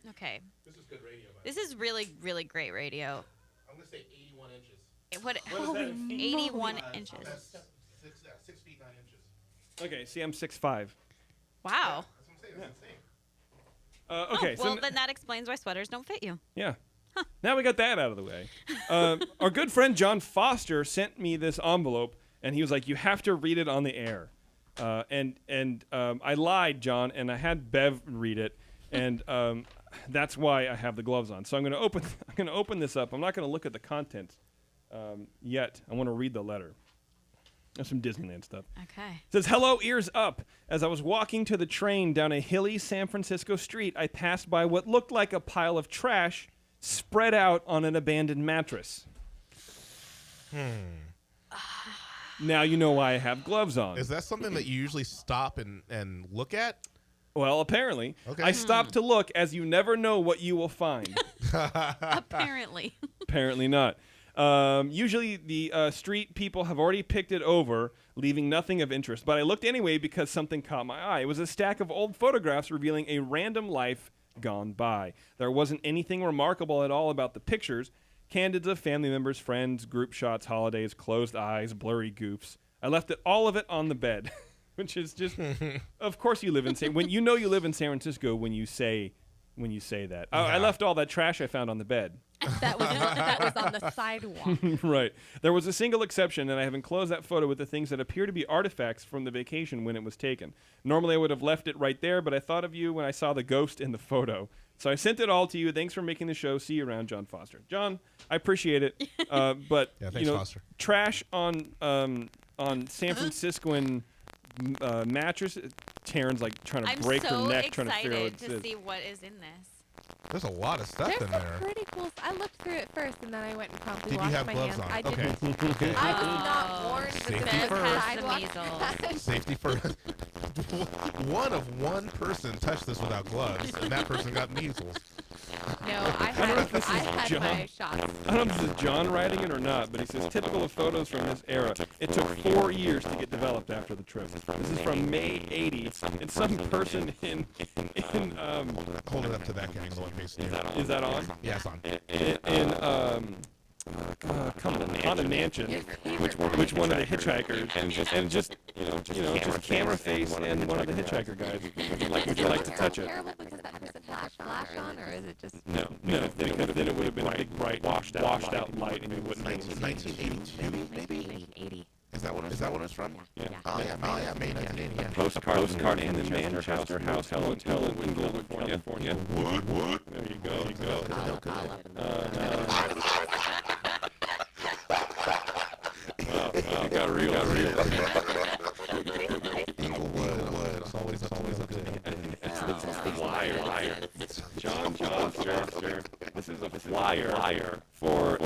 Okay. This is good radio. This is really, really great radio. I'm gonna say 81 inches. What? What is that? 81 inches. That's 6 feet 9 inches. Okay. See, I'm 6'5". Wow. That's what I'm saying. That's insane. Okay. Well, so then that explains why sweaters don't fit you. yeah. Now we got that out of the way. Our good friend John Foster sent me this envelope, and he was like, "You have to read it on the air." And I lied, John, and I had Bev read it, and that's why I have the gloves on. So I'm gonna open this up. I'm not gonna look at the contents yet. I want to read the letter. There's some Disneyland stuff. Okay. It says, "Hello, ears up. As I was walking to the train down a hilly San Francisco street, I passed by what looked like a pile of trash spread out on an abandoned mattress." Now you know why I have gloves on. Is that something that you usually stop and look at? Well, apparently. Okay. I stopped to look, as you never know what you will find. Apparently. Apparently not. Usually the street people have already picked it over, leaving nothing of interest. But I looked anyway because something caught my eye. It was a stack of old photographs revealing a random life gone by. There wasn't anything remarkable at all about the pictures. Candids of family members, friends, group shots, holidays, closed eyes, blurry goofs. I left all of it on the bed, which is just, of course you live in you live in San Francisco when you say that. I left all that trash I found on the bed. That was on the sidewalk. Right. There was a single exception, and I have enclosed that photo with the things that appear to be artifacts from the vacation when it was taken. Normally, I would have left it right there, but I thought of you when I saw the ghost in the photo. So I sent it all to you. Thanks for making the show. See you around, John Foster. John, I appreciate it. But Yeah, thanks, Foster. trash on San Franciscan mattress. Taryn's like trying to I'm break so her neck trying to figure out what excited it to is. see what is in this. There's a lot of stuff There's in some there. pretty cool. I looked through it first, and then I went and promptly Did you washed have my gloves hands. on? I Okay. didn't. Okay. I was not warned that Safety this was first. sidewalk. Safety first. One person touched this without gloves, and that person got measles. No, I don't know if this is had John. my shots. I don't know if this is John writing it or not, but he says typical of photos from this era. It took 4 years to get developed after the trip. This is from May '80. It's some person in Hold it up to that camera. The one facing you. is that on? Yeah, it's on. In come on, Haunted Mansion, which one of the hitchhikers, and just just camera face and one of the hitchhiker guys. Would you like to touch it? Terrible because that person had flash on, or is it just? No, because then it would have been a big bright washed out light, and you wouldn't. 1982, maybe. 1980. Is that what it's from? Yeah. Oh yeah, May 1980. Yeah. Postcard in the Manchester Hotel Hotel in Inglewood, California. What? There you go. I'll let them know. You got real. Inglewood. It's always a good. It's a flyer. John Foster. This is a flyer for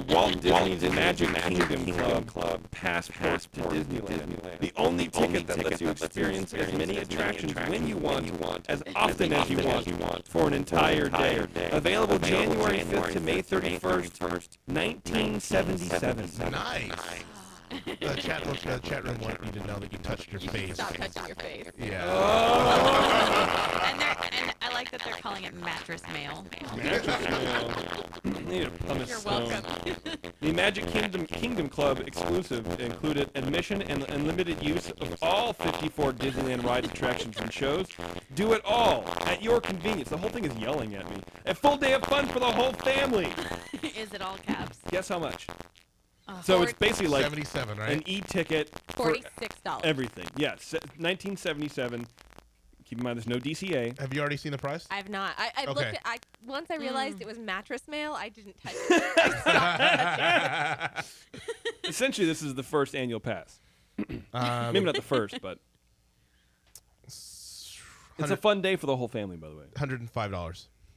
Walt Disney's Magic Kingdom Club passport to Disneyland. The only ticket that lets you experience as many attractions when you want, as often as you want, for an entire day. Available January 5th to May 31st, 1977. Nice. The chat room wanted you to know that you touched your face. Stop touching your face. Yeah. And I like that they're calling it mattress mail. You're welcome. The Magic Kingdom Club exclusive included admission and unlimited use of all 54 Disneyland ride attractions and shows. Do it all at your convenience. The whole thing is yelling at me. A full day of fun for the whole family. Is it all caps? Guess how much? So it's basically like 77, right? an e-ticket for $46. everything. Yes, 1977. Keep in mind, there's no DCA. Have you already seen the price? I've not. I looked Okay. at. Once I realized it was mattress mail, I didn't touch it. I stopped touching it. Essentially, this is the first annual pass. Maybe not the first, but it's a fun day for the whole family. By the way, $105.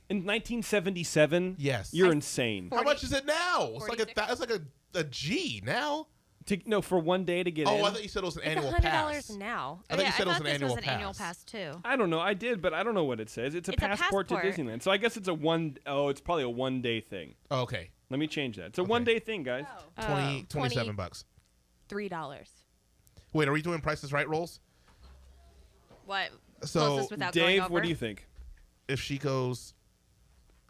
in 1977, Yes. you're insane. How much is it now? It's like 46. it's like a G now. No, for one day to get in. Oh, I thought you said it was an It's annual $100 pass. now. I thought you I said it was thought an this annual was an annual pass too. I don't know. I did, but I don't know what it says. It's a passport to Disneyland. So I guess it's it's probably a one-day thing. Oh, okay. Let me change that. It's a one-day thing, guys. 27 bucks. $3. Wait, are we doing Prices Right rolls? What? So, Closest without going Dave, over? what do you think? If she goes,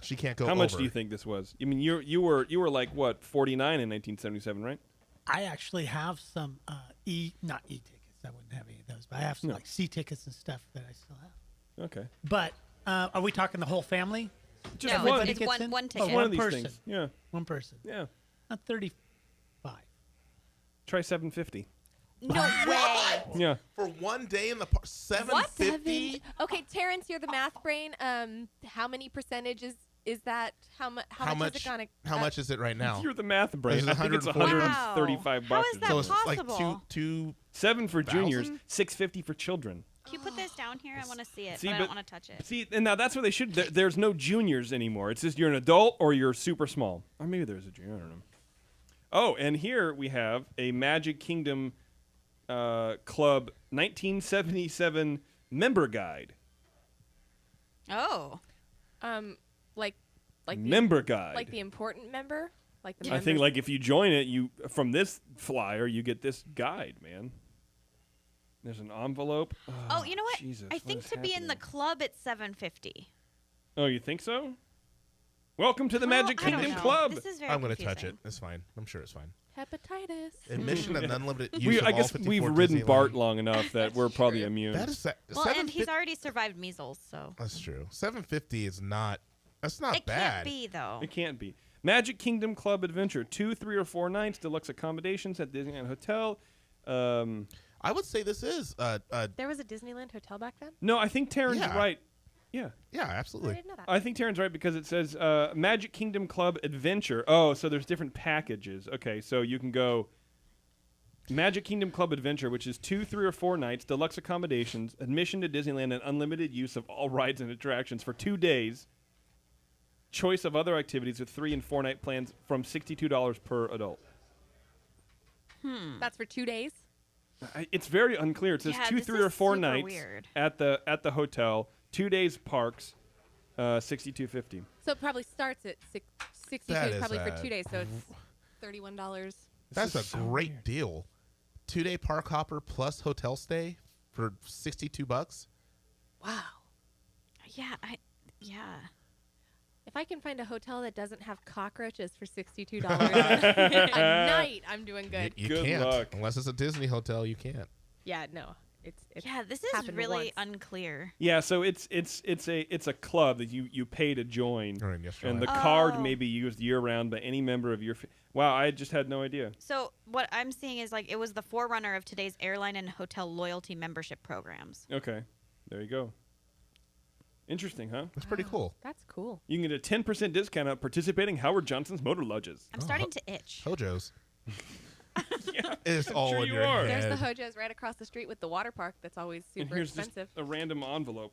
she can't go How over. much do you think this was? I mean, you were like what 49 in 1977, right? I actually have some not e-tickets. I wouldn't have any of those, but I have some like C-tickets and stuff that I still have. Okay. But are we talking the whole family? Just No, one. it's gets in? one Oh, ticket. One of these person. things. Yeah. One person. Yeah. Not 35. Try 750. No way. Yeah. For one day in the park, $750. Okay, Terrence, you're the math brain. How many percentage is that? How much is it gonna? How much is it right now? You're the math brain. This is I think it's 140. 135 How bucks. is that So it's like possible? two. 7 for juniors, 650 for children. Can you put this down here? I want to see it, See, but I but- don't want to touch it. See, and now that's where they should. There's no juniors anymore. It's just you're an adult or you're super small. Or maybe there's a junior. I don't know. Oh, and here we have a Magic Kingdom Club 1977 member guide. Oh. Like Member guide. like the important member, like the. I think members- like if you join it, you from this flyer you get this guide, man. There's an envelope. Oh, you know what? Jesus, I what think is to be in the happening? club, it's $750. Oh, you think so? Welcome to the Magic I don't Kingdom know. Club. This is very I'm going to touch confusing. it. It's fine. I'm sure it's fine. hepatitis. Admission and unlimited use I of guess all we've 54 ridden Disneyland. Bart long enough that we're probably true. immune. That is Well, and he's 750 already survived measles, so. That's true. 750 is not. That's not It bad. can't be, though. It can't be. Magic Kingdom Club Adventure, 2, 3, or 4 nights, deluxe accommodations at Disneyland Hotel. I would say this is. There was a Disneyland hotel back then. No, I think Terrence Yeah. right. Yeah. Yeah, I absolutely. didn't know that. I think Terrence right because it says Magic Kingdom Club Adventure. Oh, so there's different packages. Okay, so you can go Magic Kingdom Club Adventure, which is 2, 3, or 4 nights, deluxe accommodations, admission to Disneyland, and unlimited use of all rides and attractions for 2 days. Choice of other activities with 3 and 4 night plans from $62 per adult. That's for 2 days? It's very unclear. It says Yeah, 2, this 3, or is 4 super nights weird. at the hotel, 2 days parks, $62.50. So it probably starts at 62 That is probably for a 2 days, so it's $31. That's is a so great weird. deal. 2-day park hopper plus hotel stay for $62. Wow. Yeah, yeah. If I can find a hotel that doesn't have cockroaches for $62 a night, I'm doing good. You Good can't luck. unless it's a Disney hotel. You can't. Yeah, no. It's Yeah, this is happened really once. unclear. Yeah, so it's a club that you pay to join, Or in Yes, and the July. card Oh. may be used year round by any member of your. Wow, I just had no idea. So what I'm seeing is like it was the forerunner of today's airline and hotel loyalty membership programs. Okay, there you go. Interesting, huh? That's pretty cool. That's cool. You can get a 10% discount at participating Howard Johnson's Motor Lodges. I'm starting to itch. Hojo's. Yeah, It's all sure in you your are. head. There's the Hojo's right across the street with the water park that's always and super here's expensive. just a random envelope.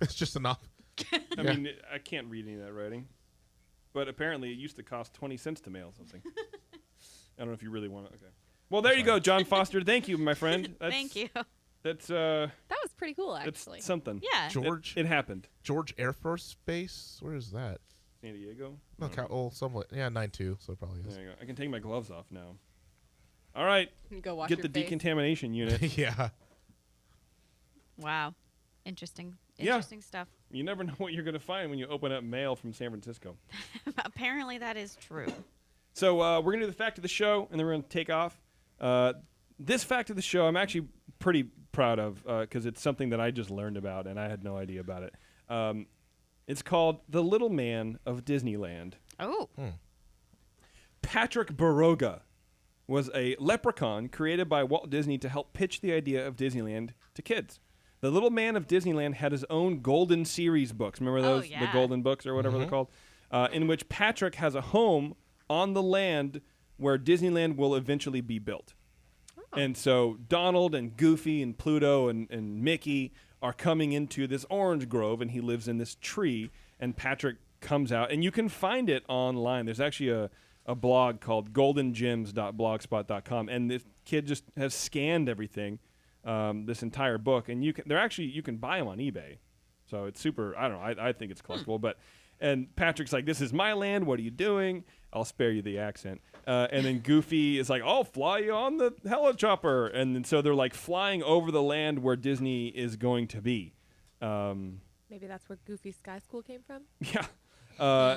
It's just enough. I mean, I can't read any of that writing, but apparently it used to cost 20 cents to mail something. I don't know if you really want to. Okay. Well, there you go, John Foster. Thank you, my friend. That's, Thank you. That's That was pretty cool, that's actually. something. Yeah. George It happened. George Air Force Base. Where is that? San Diego. No, somewhat. Yeah, 9-2. So it probably is. There you go. I can take my gloves off now. All right. Go wash Get your the face. decontamination unit. Yeah. Wow. Interesting. Yeah. Interesting stuff. You never know what you're going to find when you open up mail from San Francisco. Apparently that is true. So we're going to do the fact of the show, and then we're going to take off. This fact of the show I'm actually pretty proud of because it's something that I just learned about, and I had no idea about it. It's called The Little Man of Disneyland. Oh. Patrick Baroga was a leprechaun created by Walt Disney to help pitch the idea of Disneyland to kids. The Little Man of Disneyland had his own Golden Series books. Remember those? The yeah. Golden books or whatever they're called? In which Patrick has a home on the land where Disneyland will eventually be built. And so Donald and Goofy and Pluto and Mickey are coming into this orange grove, and he lives in this tree, and Patrick comes out. And you can find it online. There's actually a blog called goldengems.blogspot.com, and this kid just has scanned everything, this entire book, and you can buy them on eBay. So it's super, I don't know, I think it's collectible, and Patrick's like, this is my land, what are you doing? I'll spare you the accent. And then Goofy is like, I'll fly you on the helichopper. And then so they're like flying over the land where Disney is going to be. Maybe that's where Goofy Sky School came from? Yeah.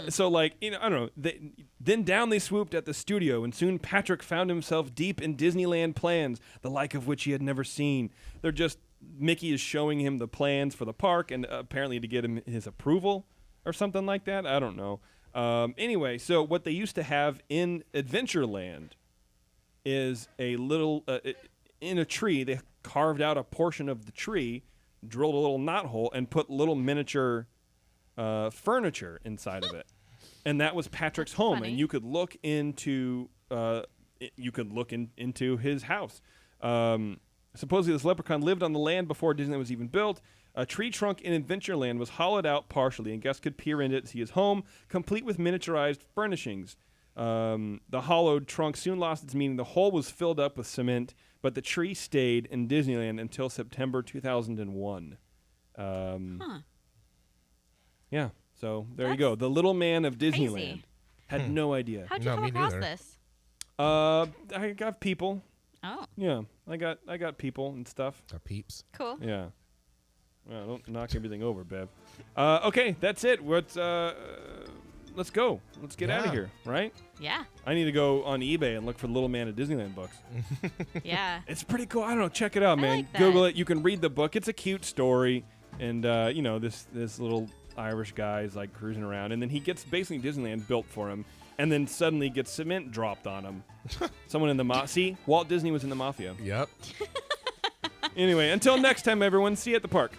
So like, I don't know. Then down they swooped at the studio, and soon Patrick found himself deep in Disneyland plans, the like of which he had never seen. Mickey is showing him the plans for the park, and apparently to get him his approval or something like that. I don't know. Anyway, so what they used to have in Adventureland is a little, in a tree, they carved out a portion of the tree, drilled a little knothole, and put little miniature furniture inside of it. And that was Patrick's home, funny. and you could look into into his house. Supposedly, this leprechaun lived on the land before Disneyland was even built. A tree trunk in Adventureland was hollowed out partially, and guests could peer into it to see his home, complete with miniaturized furnishings. The hollowed trunk soon lost its meaning. The hole was filled up with cement, but the tree stayed in Disneyland until September 2001. Yeah, so there you go. The Little Man of Disneyland. crazy. Had no idea. How'd you No, come me across neither. this? I got people. Oh, Yeah, I got people and stuff. Our peeps. cool. Yeah. Well, don't knock everything over, Bev. Okay, that's it. Let's go. Let's get out of Yeah. here, right? Yeah. I need to go on eBay and look for the Little Man of Disneyland books. Yeah. It's pretty cool. I don't know. Check it out, I man. like that. Google it. You can read the book. It's a cute story, and this little Irish guy is like cruising around, and then he gets basically Disneyland built for him, and then suddenly gets cement dropped on him. Someone in the see, Walt Disney was in the mafia. Yep. Anyway, until next time, everyone. See you at the park.